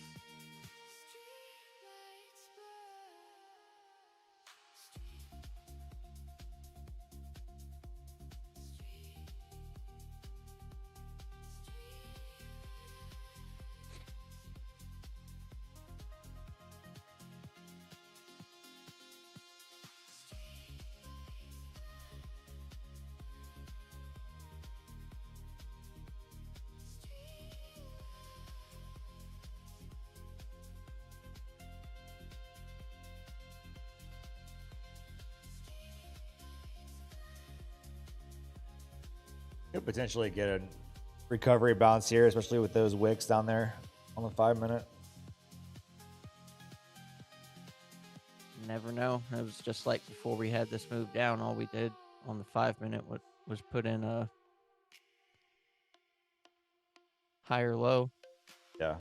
Could potentially get a recovery bounce here, especially with those wicks down there on the 5 minute. never know. It was just like before we had this move down, all we did on the 5 minute was put in a higher low. Yeah.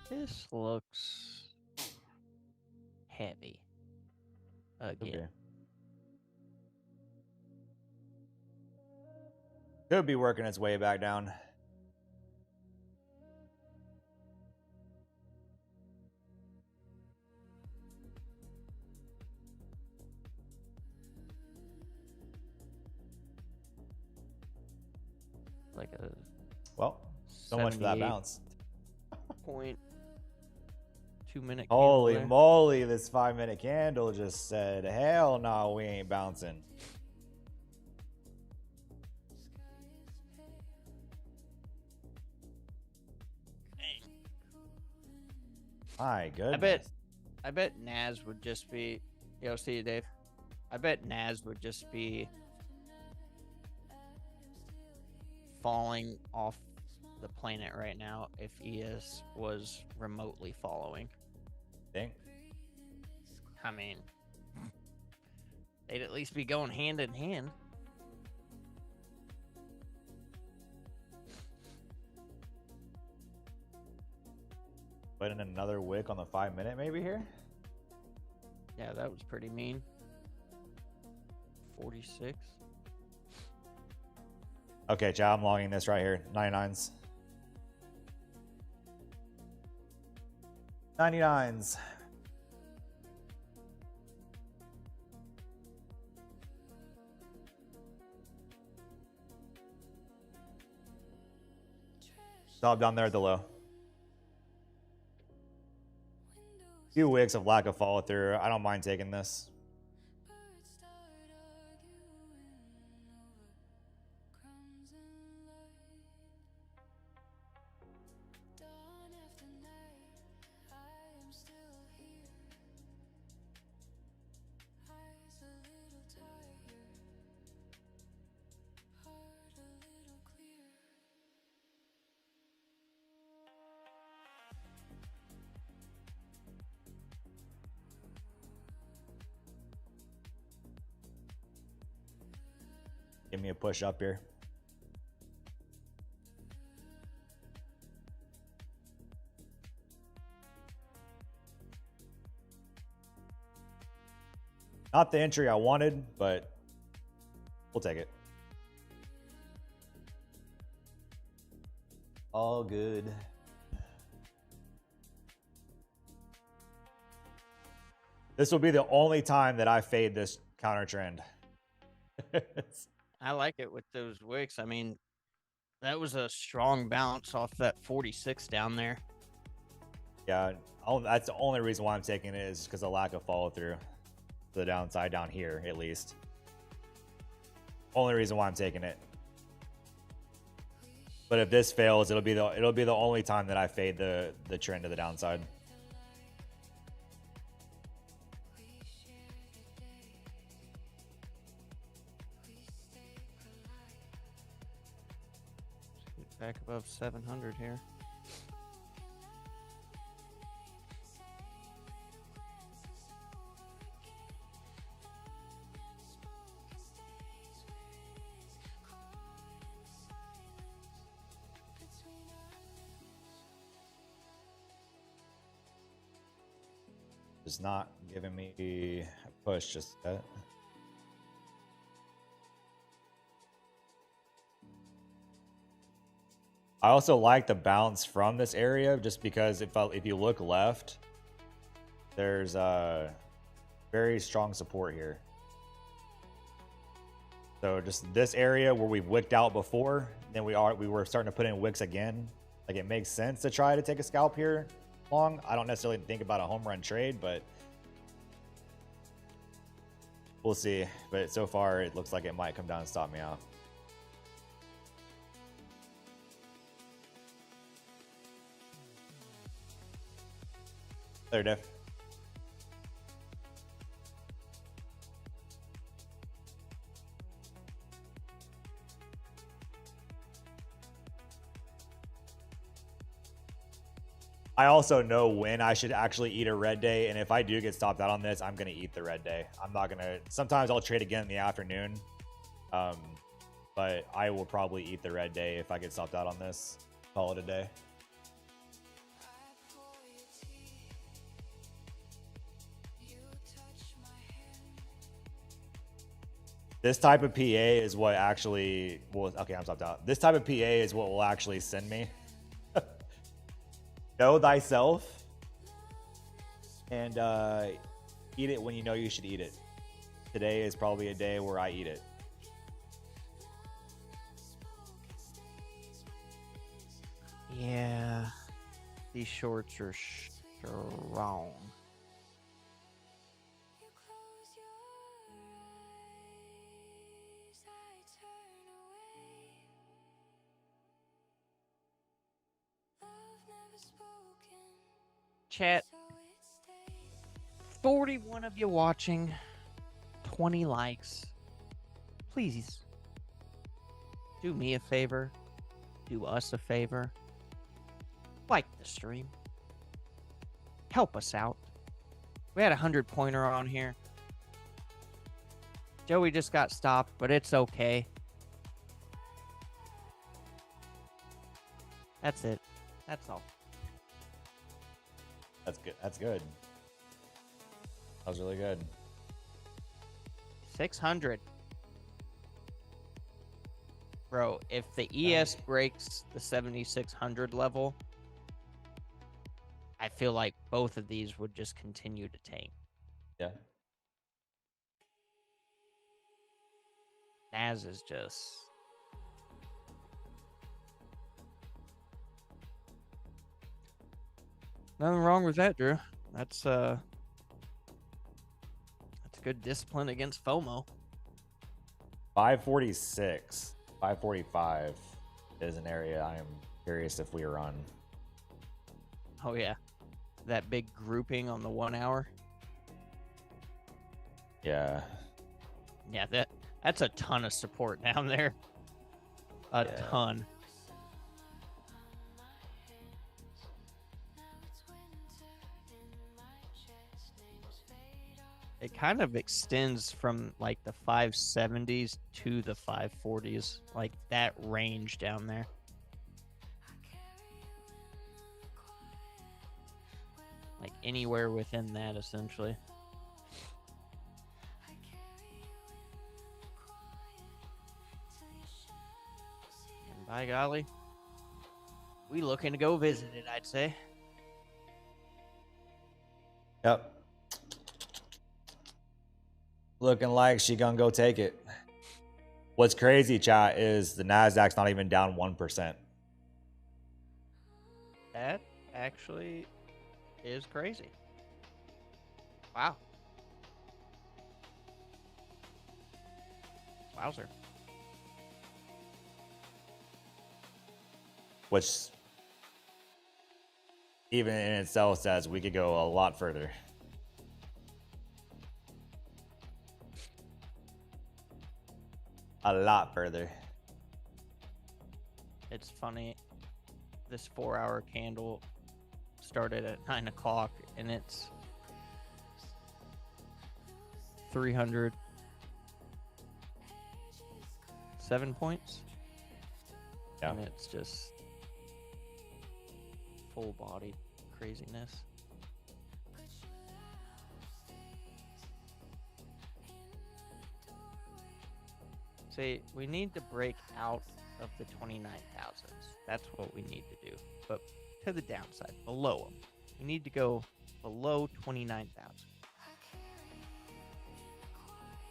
This looks heavy again. Okay. Could be working its way back down. Like a Well, so much for that bounce. 0.2 minute. Holy candle there. moly, this 5 minute candle just said, hell no, we ain't bouncing. My goodness. I bet Naz would just be. Yo, see you, Dave. I bet Naz would just be falling off the planet right now if ES was remotely following. Think. I mean, they'd at least be going hand in hand. Put in another wick on the 5 minute maybe here. Yeah, that was pretty mean. 46. Okay, Chow, I'm logging this right here. 99s. 99s. Stop down there at the low. Few wicks of lack of follow through. I don't mind taking this. Give me a push up here. Not the entry I wanted, but we'll take it. All good. This will be the only time that I fade this counter trend. I like it with those wicks. I mean, that was a strong bounce off that 46 down there. Yeah, that's the only reason why I'm taking it is because of lack of follow through. The downside down here, at least. Only reason why I'm taking it. But if this fails, it'll be the only time that I fade the trend to the downside. Back above 700 here. It's not giving me a push just yet. I also like the bounce from this area just because if you look left, there's very strong support here. So just this area where we've wicked out before, then we were starting to put in wicks again. Like it makes sense to try to take a scalp here long. I don't necessarily think about a home run trade, but we'll see. But so far it looks like it might come down and stop me off. There, Def. I also know when I should actually eat a red day, and if I do get stopped out on this, I'm gonna eat the red day. I'm not gonna. Sometimes I'll trade again in the afternoon, but I will probably eat the red day if I get stopped out on this. Call it a day. This type of PA is what actually will. Okay, I'm stopped out. This type of PA is what will actually send me. Know thyself and eat it when you know you should eat it. Today is probably a day where I eat it. Yeah, these shorts are strong. You close your eyes, I turn away. Love never spoken, Chat, so it stays. 41 of you watching, 20 likes. Please do me a favor, do us a favor. Like the stream. Help us out. We had a 100-pointer on here. Joey just got stopped, but it's okay. That's it. That's all. That's good. That's good. That was really good. 600. Bro, if the ES breaks the 7,600 level, I feel like both of these would just continue to tank. Yeah. Naz is just... Nothing wrong with that, Drew. That's good discipline against FOMO. 546, 545 is an area I am curious if we are on. Oh yeah, that big grouping on the 1 hour. Yeah. Yeah, that's a ton of support down there. A ton. It kind of extends from like the 570s to the 540s, like that range down there. Like anywhere within that, essentially. By golly. We looking to go visit it, I'd say. Yep. Looking like she gonna go take it. What's crazy, chat, is the Nasdaq's not even down 1%. That actually is crazy. Wow. Wowzer. Which even in itself says we could go a lot further. A lot further. It's funny. This 4-hour candle started at 9 o'clock and it's 307 points. Yeah. And it's just full body craziness. See, we need to break out of the 29,000s. That's what we need to do. But to the downside, below them. We need to go below 29,000.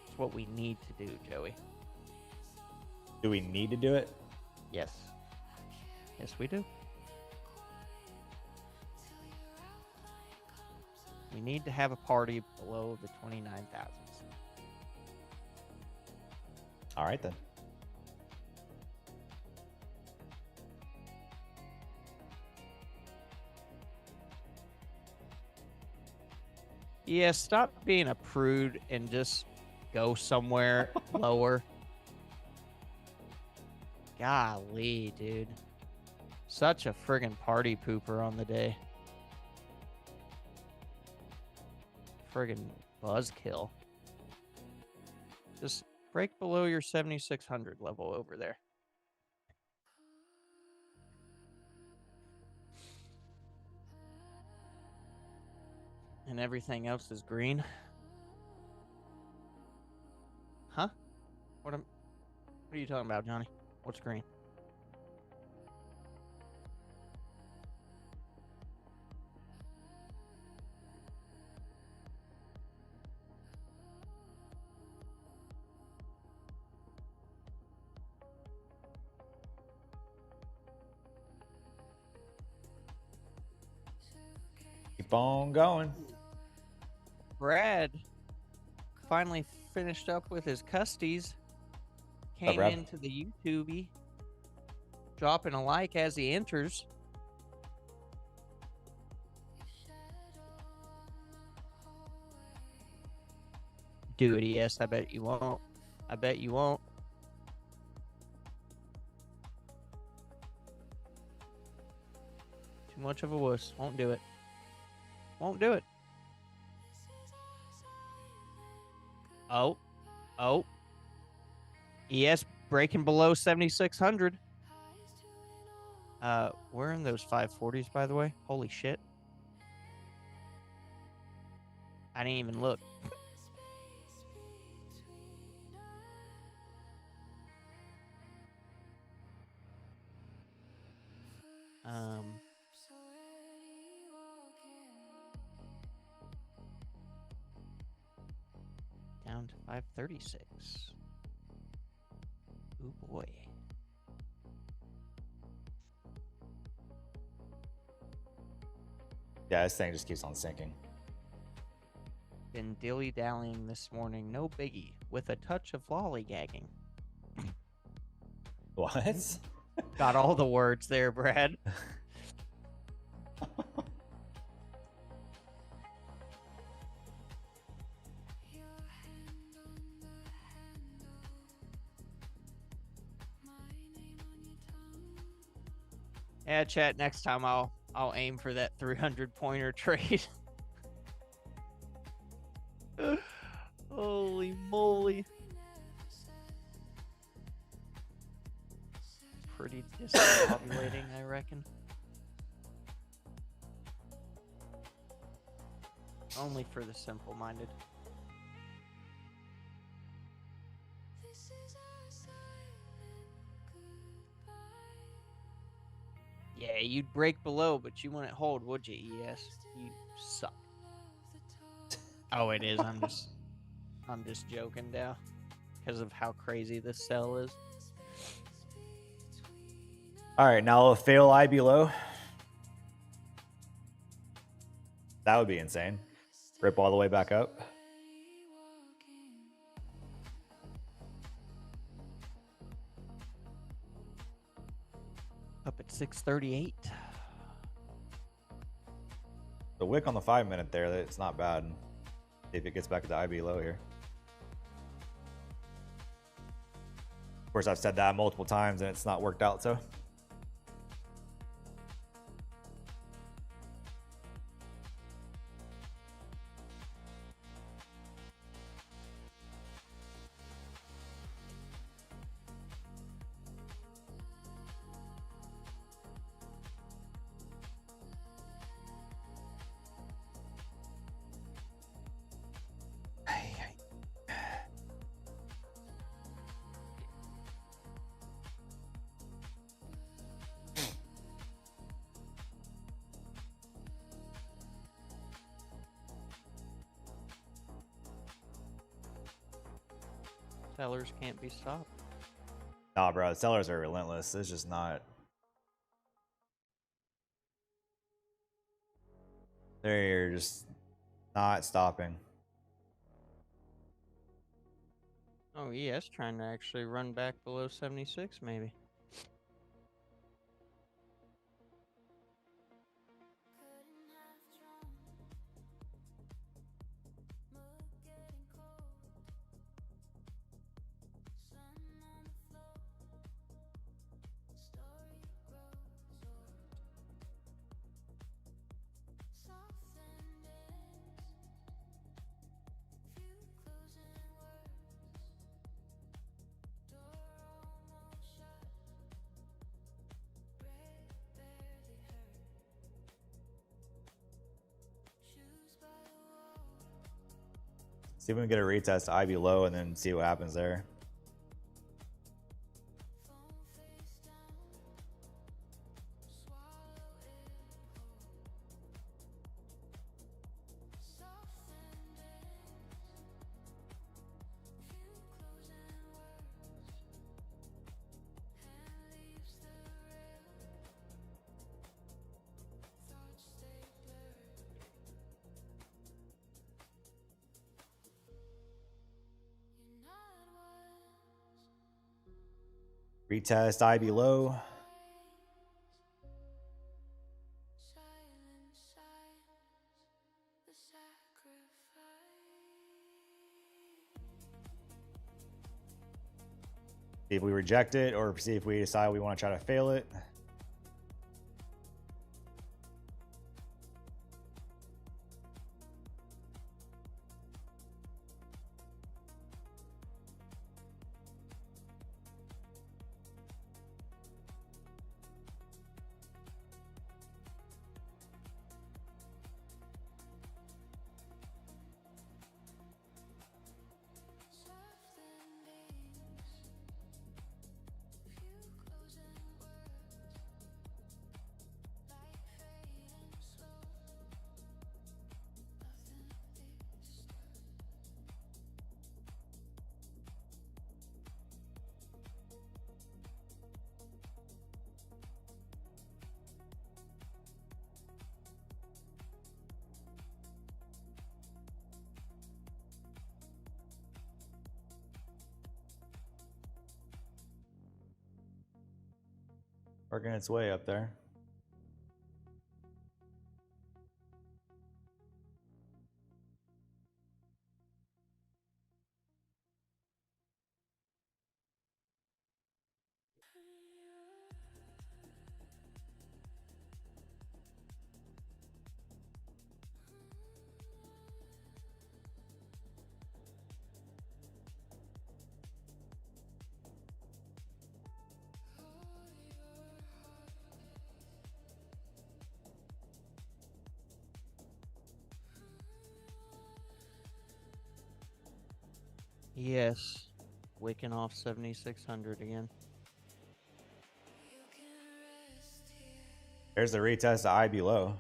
That's what we need to do, Joey. Do we need to do it? Yes. Yes, we do. We need to have a party below the 29,000s. All right, then. Yeah, stop being a prude and just go somewhere lower. Golly, dude. Such a friggin' party pooper on the day. Friggin' buzzkill. Just break below your 7,600 level over there. And everything else is green. Huh? What are you talking about, Johnny? What's green? Keep on going. Brad finally finished up with his custies. Came Brad? into the YouTube, dropping a like as he enters. Do it, yes. I bet you won't. I bet you won't. Too much of a wuss. Won't do it. Won't do it. Oh. Oh. ES breaking below 7,600. We're in those 540s, by the way. Holy shit. I didn't even look. Down to 536. Ooh boy. Yeah, this thing just keeps on sinking. Been dilly-dallying this morning, no biggie, with a touch of lollygagging. What? Got all the words there, Brad. Yeah, chat, next time I'll aim for that 300-pointer trade. Holy moly. Pretty discombobulating, I reckon. Only for the simple-minded. This is our silent goodbye. you'd break below, but you wouldn't hold, would you, ES? You suck. Oh, it is. I'm just joking now because of how crazy this sell is. All right, now I'll fail I below. That would be insane. Rip all the way back up. Up at 638. The wick on the 5 minute there, it's not bad. See if it gets back to the IB low here. Of course, I've said that multiple times and it's not worked out, so. Sellers can't be stopped. Nah, bro, sellers are relentless. It's just not. They're just not stopping. Oh, ES trying to actually run back below 76, maybe. See if we can get a retest IB low and then see what happens there. Retest IB low. See if we reject it or see if we decide we want to try to fail it. Working its way up there. Yes. Waking off 7,600 again. You can rest here. There's the retest of IB low.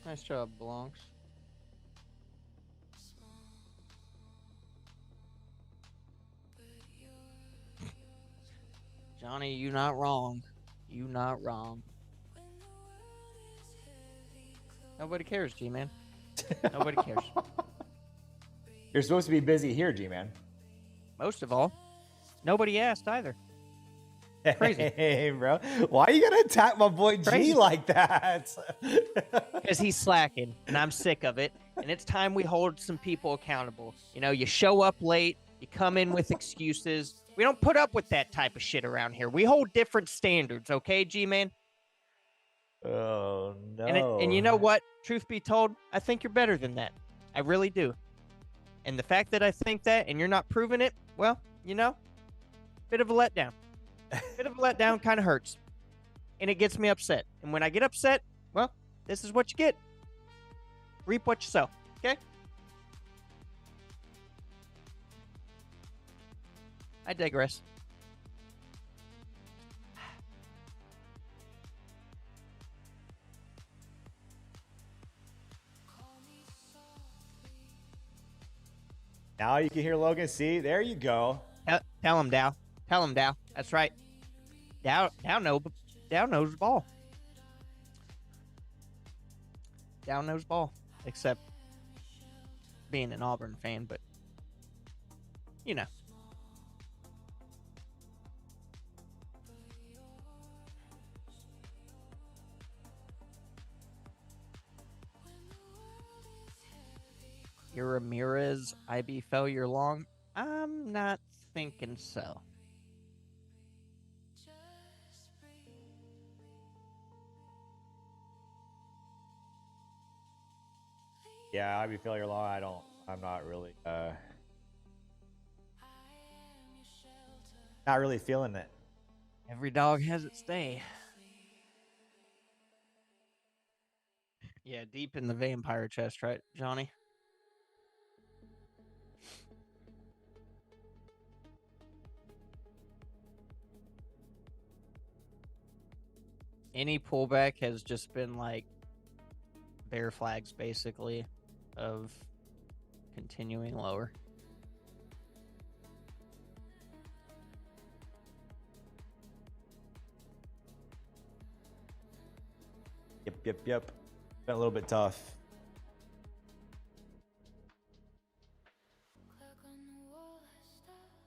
Nice job, Blancs. Johnny, you not wrong. You not wrong. Nobody cares, G-Man. Nobody cares. You're supposed to be busy here, G-Man. Most of all, nobody asked either. Crazy. Hey, bro. Why you gotta attack my boy Crazy. G like that? Because he's slacking, and I'm sick of it. And it's time we hold some people accountable. You know, you show up late, you come in with excuses. We don't put up with that type of shit around here. We hold different standards, okay, G-Man? Oh, no. And you know what? Truth be told, I think you're better than that. I really do. And the fact that I think that and you're not proving it, well, you know, bit of a letdown. Bit of a letdown kind of hurts. And it gets me upset. And when I get upset, well, this is what you get. Reap what you sow, okay? I digress. Now you can hear Logan. See, there you go. Tell him, Dow. Tell him, Dow. That's right. Dow knows ball. Dow knows ball. Except being an Auburn fan, but you know. Your Ramirez IB failure long? I'm not thinking so. Yeah, IB failure law. I'm not really not really feeling it. Every dog has its day. Yeah, deep in the vampire chest, right, Johnny? Any pullback has just been like bear flags, basically, of continuing lower. Yep. Been a little bit tough. Clock on the wall has stopped.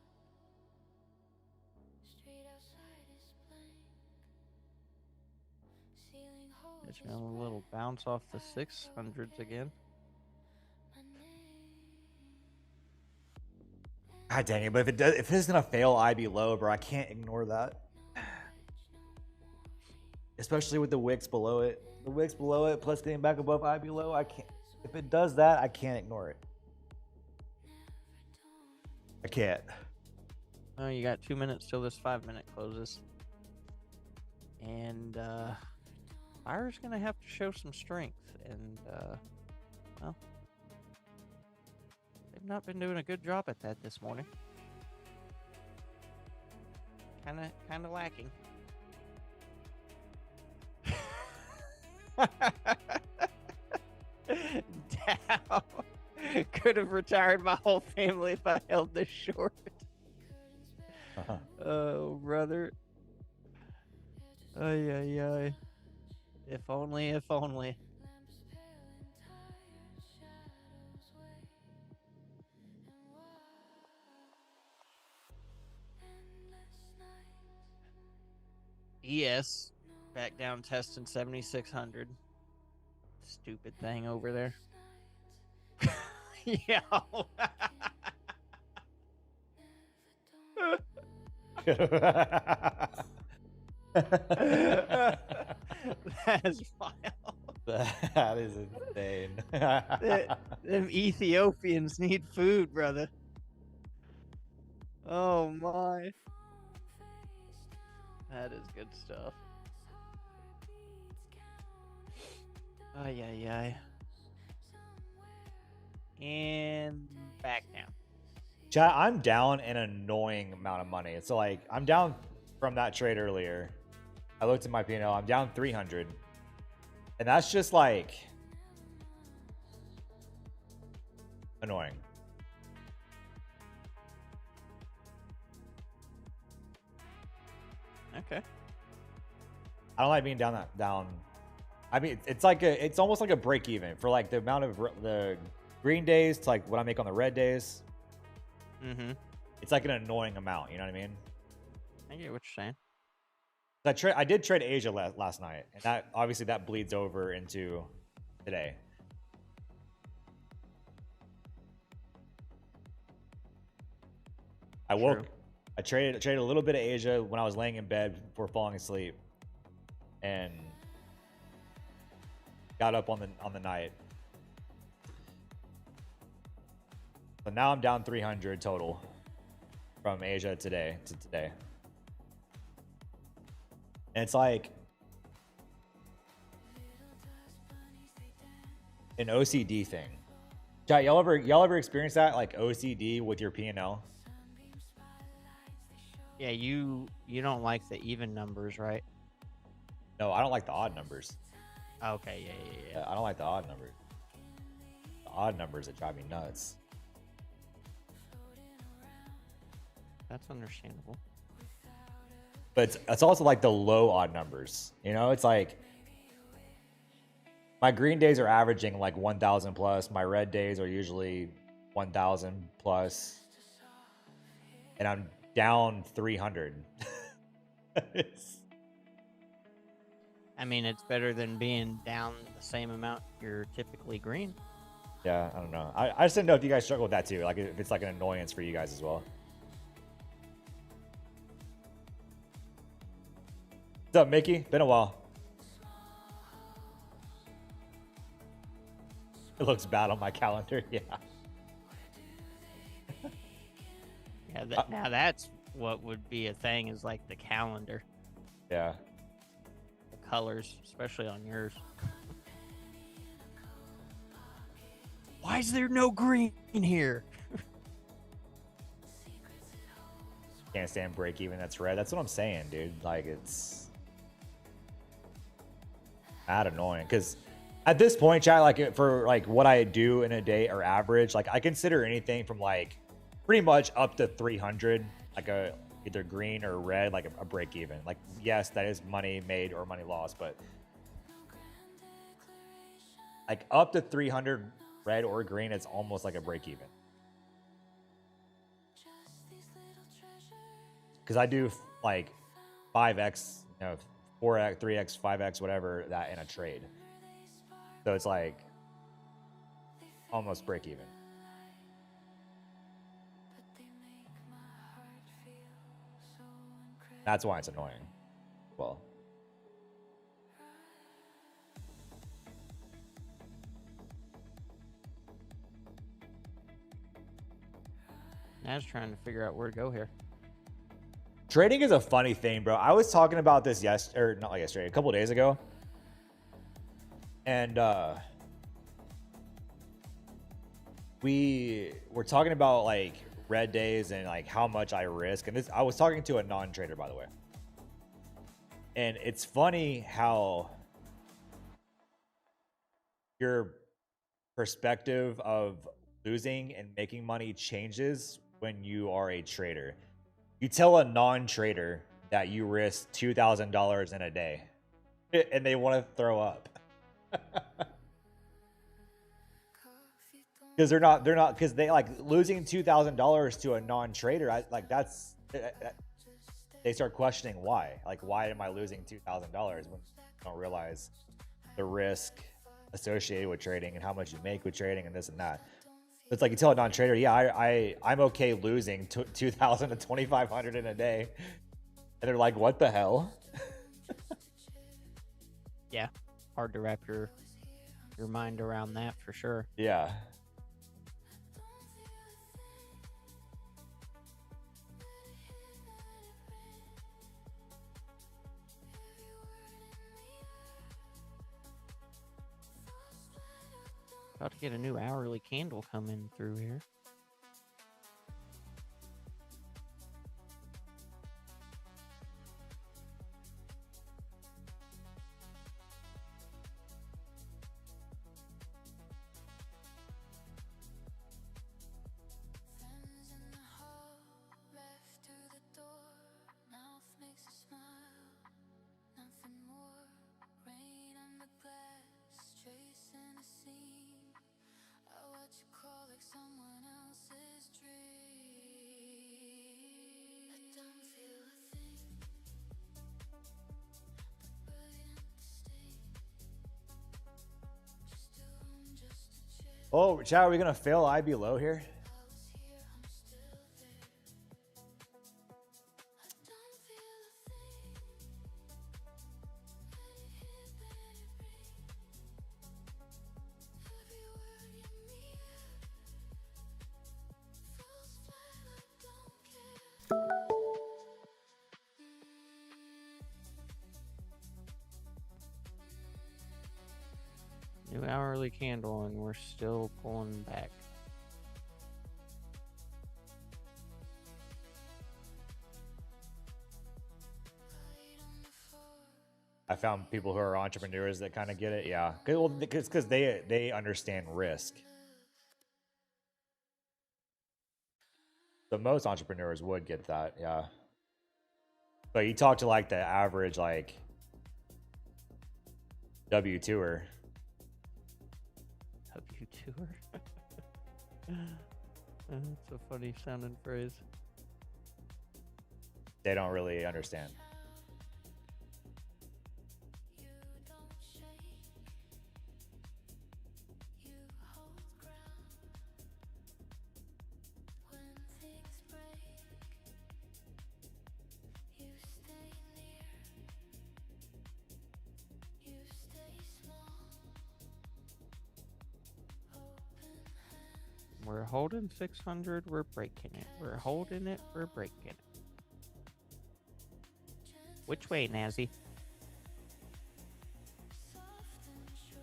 Street outside is blank. Ceiling holes It's been a little bounce off the 600s again. my name. God dang it! But if it's gonna fail IB low, bro, I can't ignore that. Especially with the wicks below it. The wicks below it, plus getting back above IB low, I can't. If it does that, I can't ignore it. I can't. Oh, you got 2 minutes till this 5-minute closes. And Fire's gonna have to show some strength, and well, they've not been doing a good job at that this morning. Kinda lacking. Dow. Could have retired my whole family if I held this short. Oh, brother. Ay. If only, if only. Lamps pale and tired, shadows wait and watch. Endless nights. ES back down testing 7600. Stupid thing over there. Yeah. That is wild. That is insane. Them Ethiopians need food, brother. Oh my. That is good stuff. Ay. and back down. Chat, I'm down an annoying amount of money. So like I'm down from that trade earlier. I looked at my P&L. I'm down 300, and that's just like annoying. Okay. I don't like being down that down. I mean, it's almost like a break even for like the amount of the green days to like what I make on the red days. Mm-hmm. It's like an annoying amount. You know what I mean? I get what you're saying. I did trade Asia last night, and that obviously that bleeds over into today. True. I traded a little bit of Asia when I was laying in bed before falling asleep, and got up on the night. So now I'm down 300 total from Asia today to today. And it's like an OCD thing. Chat, y'all ever experience that, like OCD with your P&L? Yeah, you don't like the even numbers, right? No, I don't like the odd numbers. Okay, yeah. I don't like the odd numbers. The odd numbers that drive me nuts. That's understandable. But it's also like the low odd numbers. You know, it's like my green days are averaging like 1,000 plus. My red days are usually 1,000 plus. And I'm down 300. I mean, it's better than being down the same amount you're typically green. Yeah, I don't know. I just didn't know if you guys struggle with that too. Like if it's like an annoyance for you guys as well. What's up, Mickey? Been a while. It looks bad on my calendar. Yeah. Yeah, now that's what would be a thing, is like the calendar, Yeah. the colors, especially on yours. Why is there no green here? Can't stand break even. That's red. That's what I'm saying, dude. Like it's mad annoying because at this point, chat, like for like what I do in a day or average, like I consider anything from like pretty much up to 300, like a either green or red, like a break even. Like yes, that is money made or money lost, but like up to 300 red or green, it's almost like a break even. Because I do like 5x, 4x, 3x, 5x, whatever that in a trade. So it's like almost break even. That's why it's annoying. Well, I was trying to figure out where to go here. trading is a funny thing, bro. I was talking about this not yesterday, a couple days ago. And we were talking about like red days and like how much I risk. And I was talking to a non-trader, by the way. And it's funny how your perspective of losing and making money changes when you are a trader. You tell a non-trader that you risk $2,000 in a day and they want to throw up. Because because they like losing $2,000 to a non-trader. They start questioning why. Like, why am I losing $2,000 when you don't realize the risk associated with trading and how much you make with trading and this and that. It's like you tell a non-trader, yeah, I'm okay losing 2,000 to 2,500 in a day, and they're like, what the hell? Yeah, hard to wrap your mind around that for sure. Yeah. About to get a new hourly candle coming through here. Fans in the hall, left to the door. Mouth makes a smile, nothing more. Rain on the glass, tracing a scene. I watch you crawl like someone else's dream. I don't feel a thing. The brilliant mistake. Just a room, just a chair. Oh, chat, are we gonna fail IB low here? I was here, I'm still there. I don't feel a thing. Let it hit, let it ring. Every word you mean. Falls flat, I don't care. New hourly candle, and we're still pulling back. Light on the floor. I found people who are entrepreneurs that kind of get it. Yeah, because they understand risk. So most entrepreneurs would get that. Yeah. But you talk to like the average like W2er. W2er. That's a funny sounding phrase. They don't really understand. You don't shake. You hold ground. When things break, you stay near. You stay small. Open hands. We're holding 600, we're breaking it. We're holding it, we're breaking it. Which way, Nazi? Soft and sure.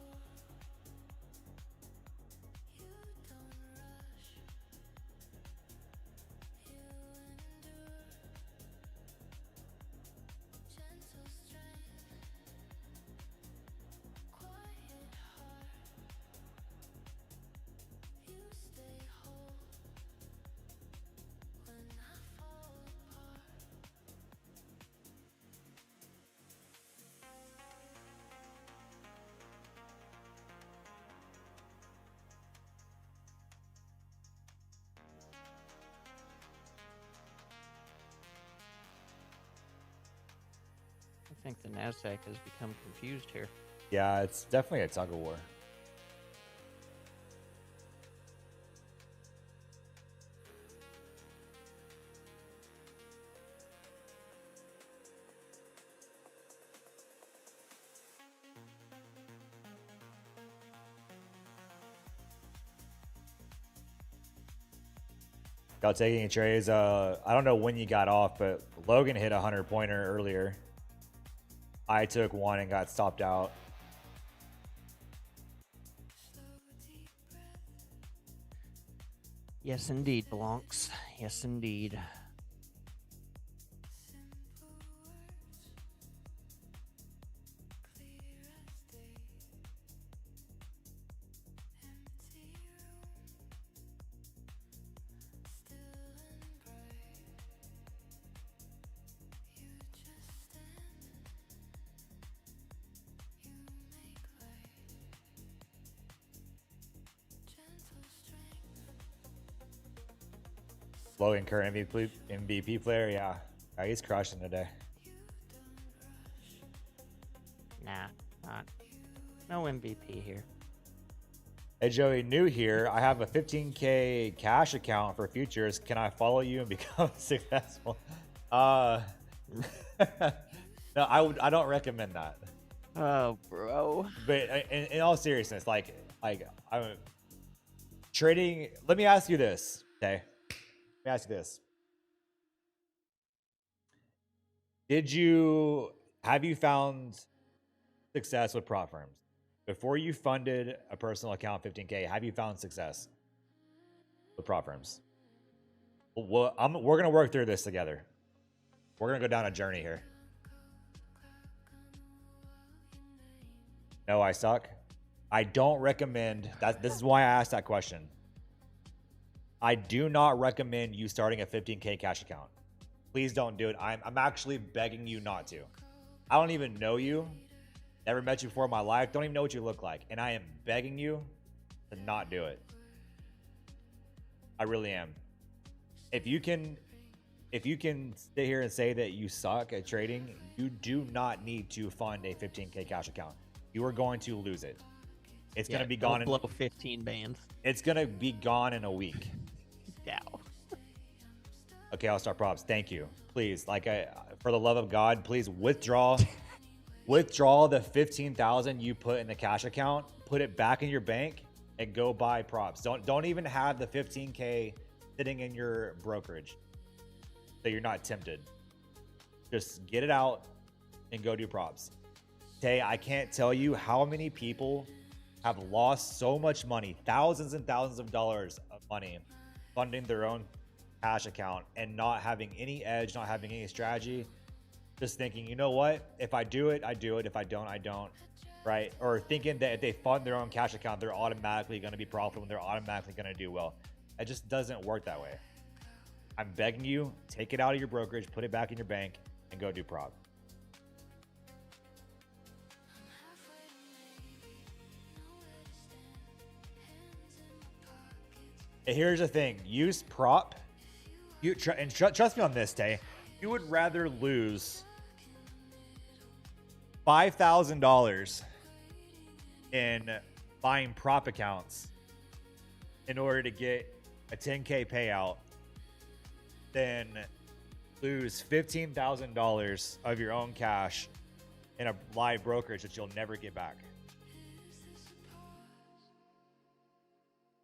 You don't rush. You endure. Gentle strength. Quiet heart. You stay whole. When I fall apart. I think the Nasdaq has become confused here. Yeah, it's definitely a tug of war. Y'all taking any trades? I don't know when you got off, but Logan hit a 100-pointer earlier. I took one and got stopped out. Slow deep breath. Yes, indeed, Blancs. Yes, indeed. Simple words. Clear as day. Empty room. Still and bright. You just stand. You make light. Gentle strength. Logan Kerr MVP player, yeah. He's crushing today. You don't rush. Nah, not. No MVP here. Hey Joey, new here. I have a 15K cash account for futures. Can I follow you and become successful? No, I don't recommend that. Oh, bro. But in all seriousness, like I'm trading. Let me ask you this, okay? Let me ask you this. Have you found success with prop firms? Before you funded a personal account 15K, have you found success with prop firms? Well, we're going to work through this together. We're going to go down a journey here. No, I suck. I don't recommend that. This is why I asked that question. I do not recommend you starting a 15K cash account. Please don't do it. I'm actually begging you not to. I don't even know you. Never met you before in my life. Don't even know what you look like. And I am begging you to not do it. I really am. If you can sit here and say that you suck at trading, you do not need to fund a 15K cash account. You are going to lose it. It's going to be gone in below 15 bands. It's going to be gone in a week. Yeah. Okay, I'll start props. Thank you. Please, for the love of God, please withdraw the 15,000 you put in the cash account, put it back in your bank, and go buy props. Don't even have the 15K sitting in your brokerage, so you're not tempted. Just get it out and go do props. Tay, I can't tell you how many people have lost so much money, thousands and thousands of dollars of money, funding their own cash account and not having any edge, not having any strategy, just thinking, you know what, if I do it, I do it. If I don't, I don't, right? Or thinking that if they fund their own cash account, they're automatically going to be profitable and they're automatically going to do well. It just doesn't work that way. I'm begging you, take it out of your brokerage, put it back in your bank, and go do prop. Here's the thing: use prop. Trust me on this, Tay. You would rather lose $5,000 in buying prop accounts in order to get a 10K payout than lose $15,000 of your own cash in a live brokerage that you'll never get back.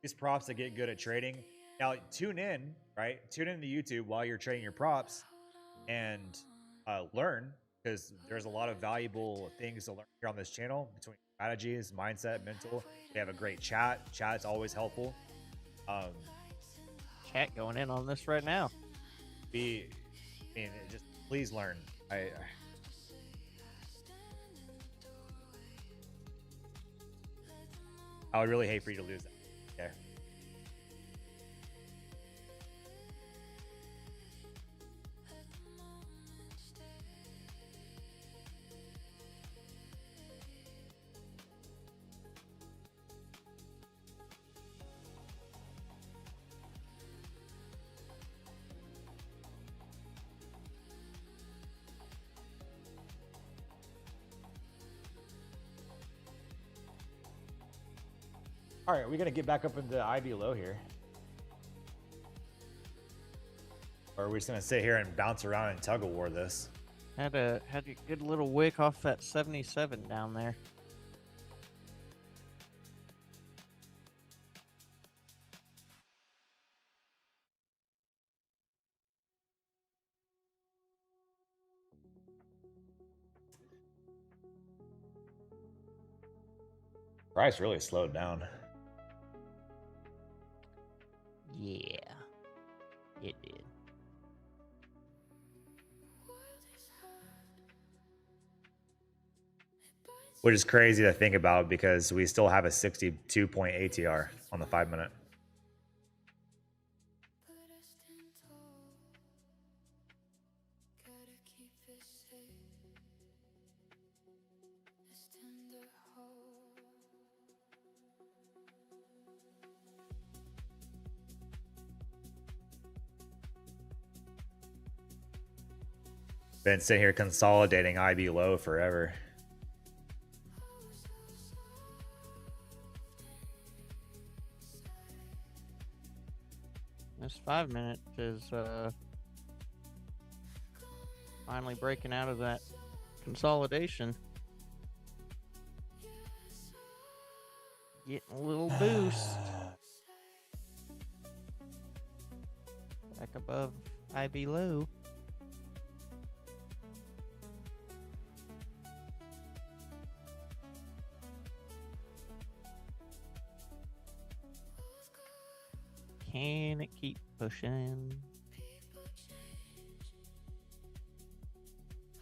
These props that get good at trading. Now tune in, right? Tune in to YouTube while you're trading your props and learn, because there's a lot of valuable things to learn here on this channel between strategies, mindset, mental. We have a great chat. Chat's always helpful. Chat going in on this right now. Just please learn. I would really hate for you to lose that. Okay. All right, we're going to get back up into IB low here. Or are we just going to sit here and bounce around and tug of war this? Had a good little wick off that 77 down there. Price really slowed down. Yeah, it did. Which is crazy to think about because we still have a 62-point ATR on the 5-minute. Been sitting here consolidating IB low forever. This 5-minute is finally breaking out of that consolidation. Getting a little boost. Back above IB low. Pushing.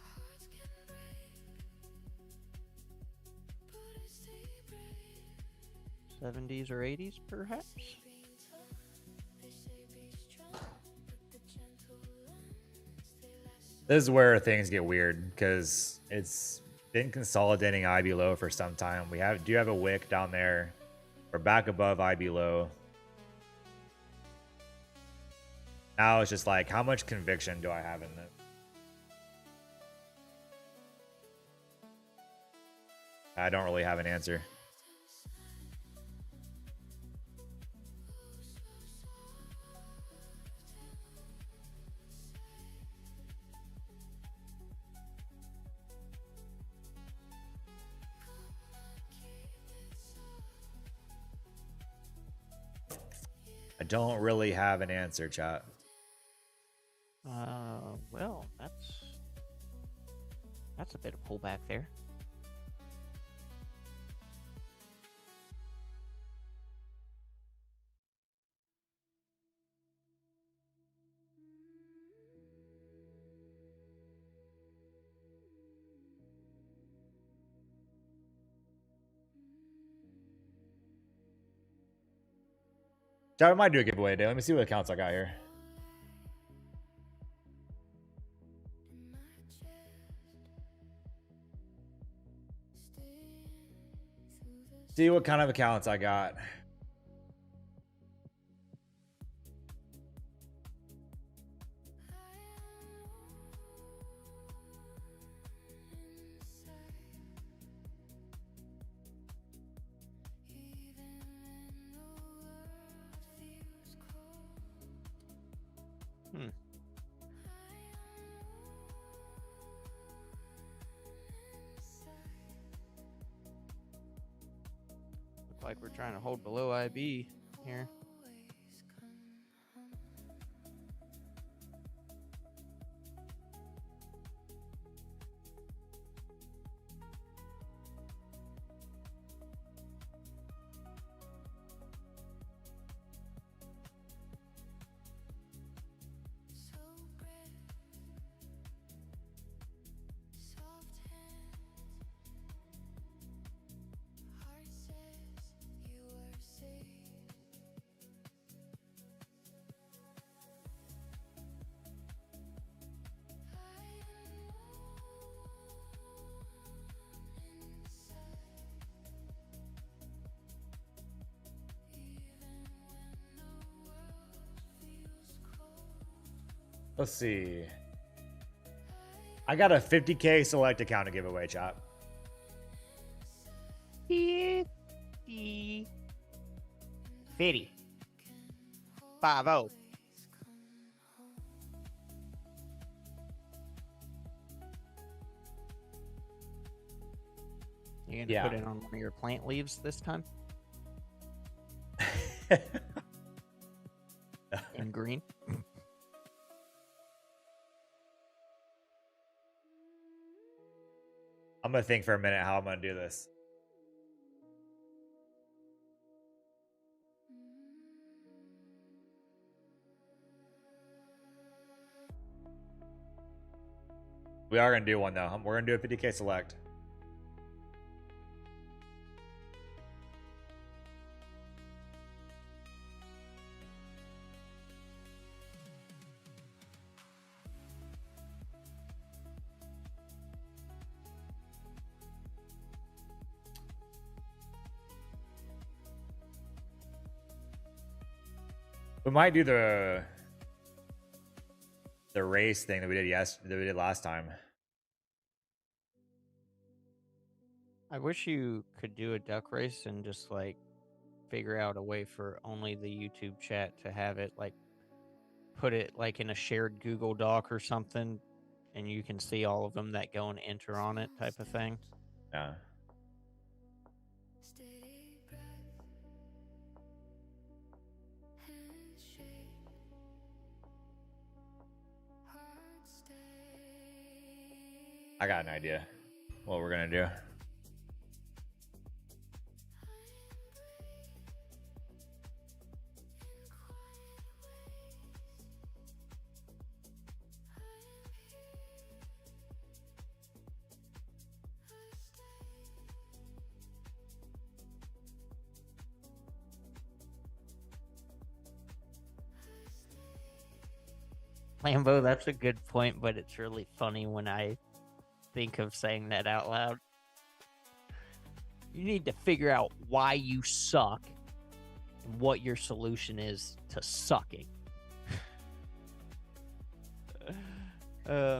Hearts can break, but I stay brave. 70s or 80s, perhaps? Being tough, they say be strong, but the gentle ones, they last. This is where things get weird because it's been consolidating IB low for some time. We do have a wick down there. We're back above IB low. Now it's just like, how much conviction do I have in this? I don't really have an answer. I don't really have an answer, chat. Well, that's a bit of pullback there. Chat, I might do a giveaway today. Let me see what accounts I got here. In my chest, staying through the See what kind of accounts I got. Looks like we're trying to hold below IB here. Let's see. I got a 50K select account to give away, chat. 50. 50. 50. You gonna put it on one of your plant leaves this time? In green? I'm gonna think for a minute how I'm gonna do this. We are gonna do one though. We're gonna do a 50K select. We might do the race thing that we did last time. I wish you could do a duck race and just like figure out a way for only the YouTube chat to have it, like put it like in a shared Google Doc or something, and you can see all of them that go and enter on it, type of thing. Yeah. steady breath, handshake, heart stay. I got an idea what we're gonna do. Lambo, that's a good point, but it's really funny when I think of saying that out loud. You need to figure out why you suck and what your solution is to sucking.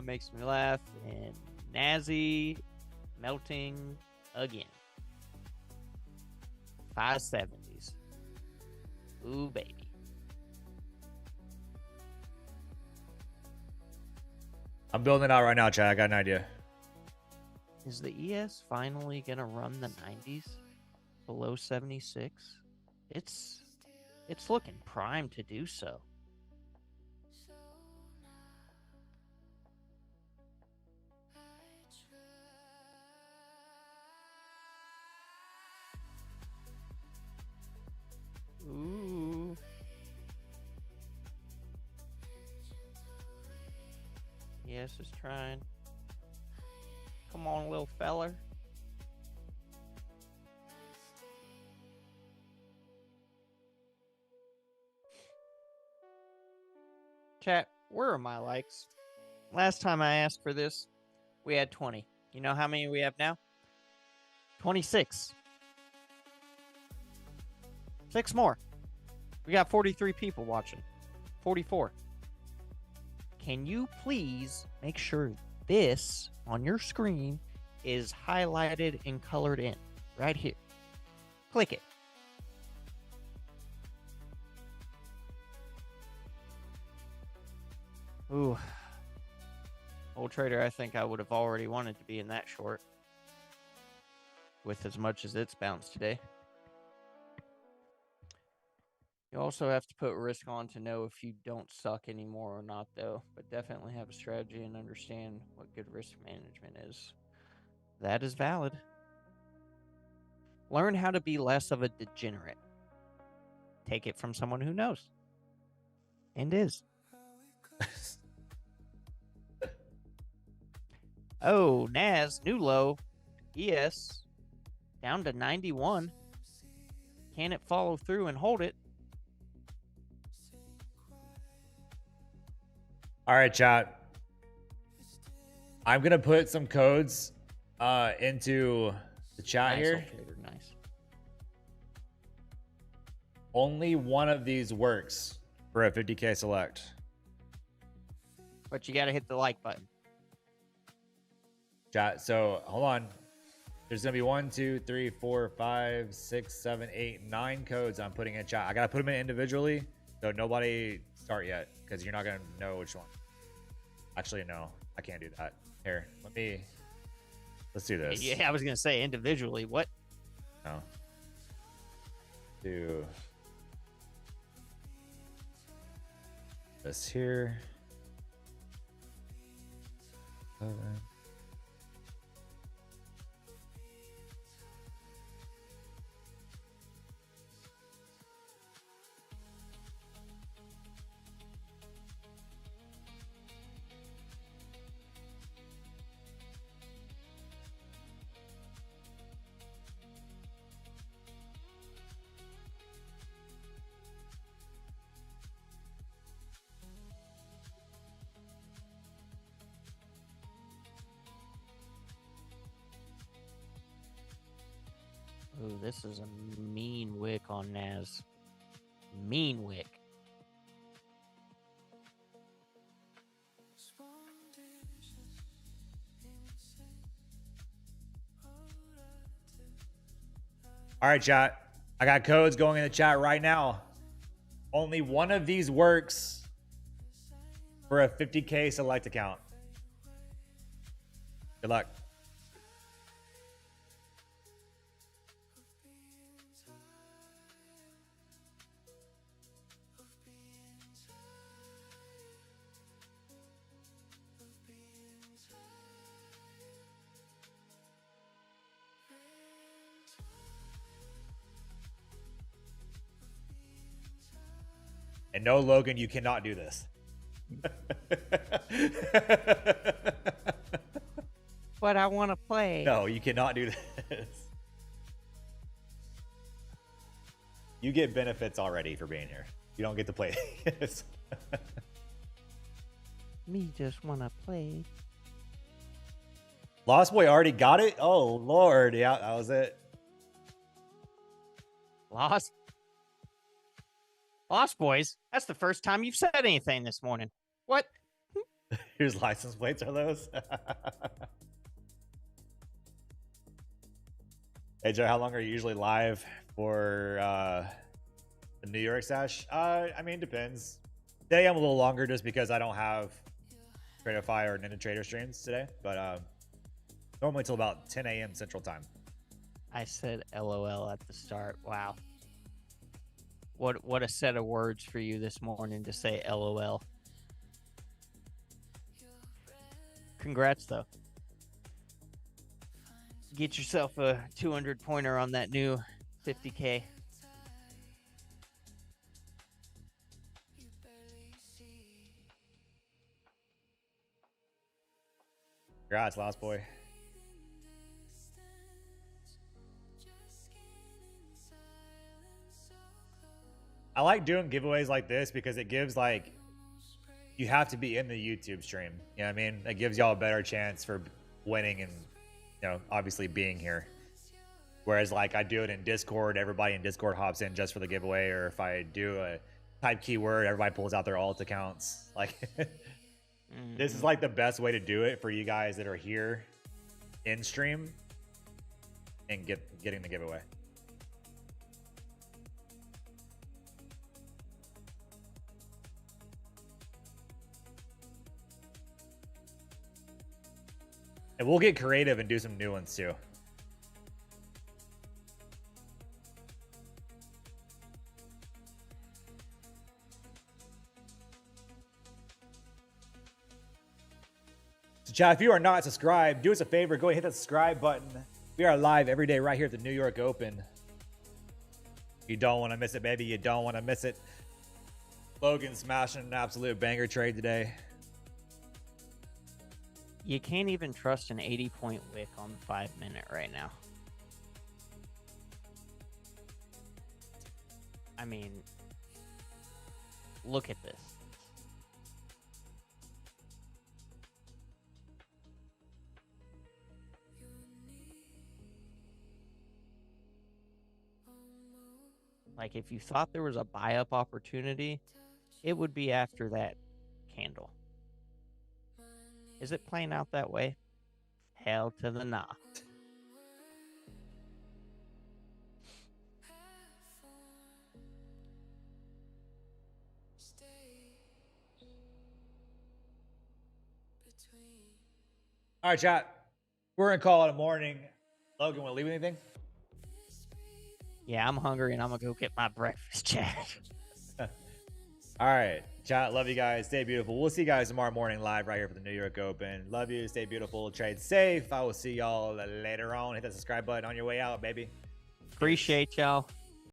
Makes me laugh. And Nazi melting again. 570s. Ooh, baby. I'm building it out right now, Chad. I got an idea. Is the ES finally gonna run the 90s below 76? It's looking primed to do so. Ooh. Yes, is trying. Come on, little feller. Chat, where are my likes? Last time I asked for this, we had 20. You know how many we have now? 26. 6 more. We got 43 people watching. 44. Can you please make sure this on your screen is highlighted and colored in right here? Click it. Ooh. Old trader, I think I would have already wanted to be in that short with as much as it's bounced today. You also have to put risk on to know if you don't suck anymore or not, though. But definitely have a strategy and understand what good risk management is. That is valid. Learn how to be less of a degenerate. Take it from someone who knows. And is. Oh, Naz, new low. ES, down to 91. Can it follow through and hold it? All right, chat. I'm gonna put some codes into the chat Nice, here. old trader, nice. Only one of these works for a 50K select. But you got to hit the like button. Chat. So hold on. There's gonna be 1, 2, 3, 4, 5, 6, 7, 8, 9 codes I'm putting in chat. I gotta put them in individually, so nobody start yet because you're not gonna know which one. Actually, no, I can't do that. Here, let's do this. Yeah, I was going to say individually. What? No. Do this here. 7. Ooh, this is a mean wick on Naz. Mean wick. All right, chat. I got codes going in the chat right now. Only one of these works for a 50K select account. Good luck. And no, Logan, you cannot do this. But I want to play. No, you cannot do this. You get benefits already for being here. You don't get to play this. Me just wanna play. Lost Boy already got it? Oh, Lord. Yeah, that was it. Lost Boys. That's the first time you've said anything this morning. What? Whose license plates are those? Hey, Joe, how long are you usually live for the New York Sash? I mean, it depends. Today I'm a little longer just because I don't have TRADEIFY or Ninja Trader streams today, but normally till about 10 a.m. Central Time. I said LOL at the start. Wow. What a set of words for you this morning to say LOL. Congrats, though. Get yourself a 200 pointer on that new 50K. Congrats, Lost Boy. I like doing giveaways like this because it gives, like, you have to be in the YouTube stream. You know what I mean? It gives y'all a better chance for winning and, you know, obviously being here. Whereas, like, I do it in Discord, everybody in Discord hops in just for the giveaway. Or if I do a type keyword, everybody pulls out their alt accounts. Like, this is, like, the best way to do it for you guys that are here in stream and getting the giveaway. And we'll get creative and do some new ones too. So chat, if you are not subscribed, do us a favor, go ahead and hit that subscribe button. We are live every day right here at the New York Open. You don't want to miss it, baby. You don't want to miss it. Logan smashing an absolute banger trade today. You can't even trust an 80-point wick on the 5-minute right now. I mean, look at this. Like, if you thought there was a buy-up opportunity, it would be after that candle. Is it playing out that way? Hell to the nah. All right, chat. We're going to call it a morning. Logan, want to leave anything? Yeah, I'm hungry and I'm going to go get my breakfast, chat. All right, chat. Love you guys. Stay beautiful. We'll see you guys tomorrow morning live right here for the New York Open. Love you. Stay beautiful. Trade safe. I will see y'all later on. Hit that subscribe button on your way out, baby. Appreciate y'all.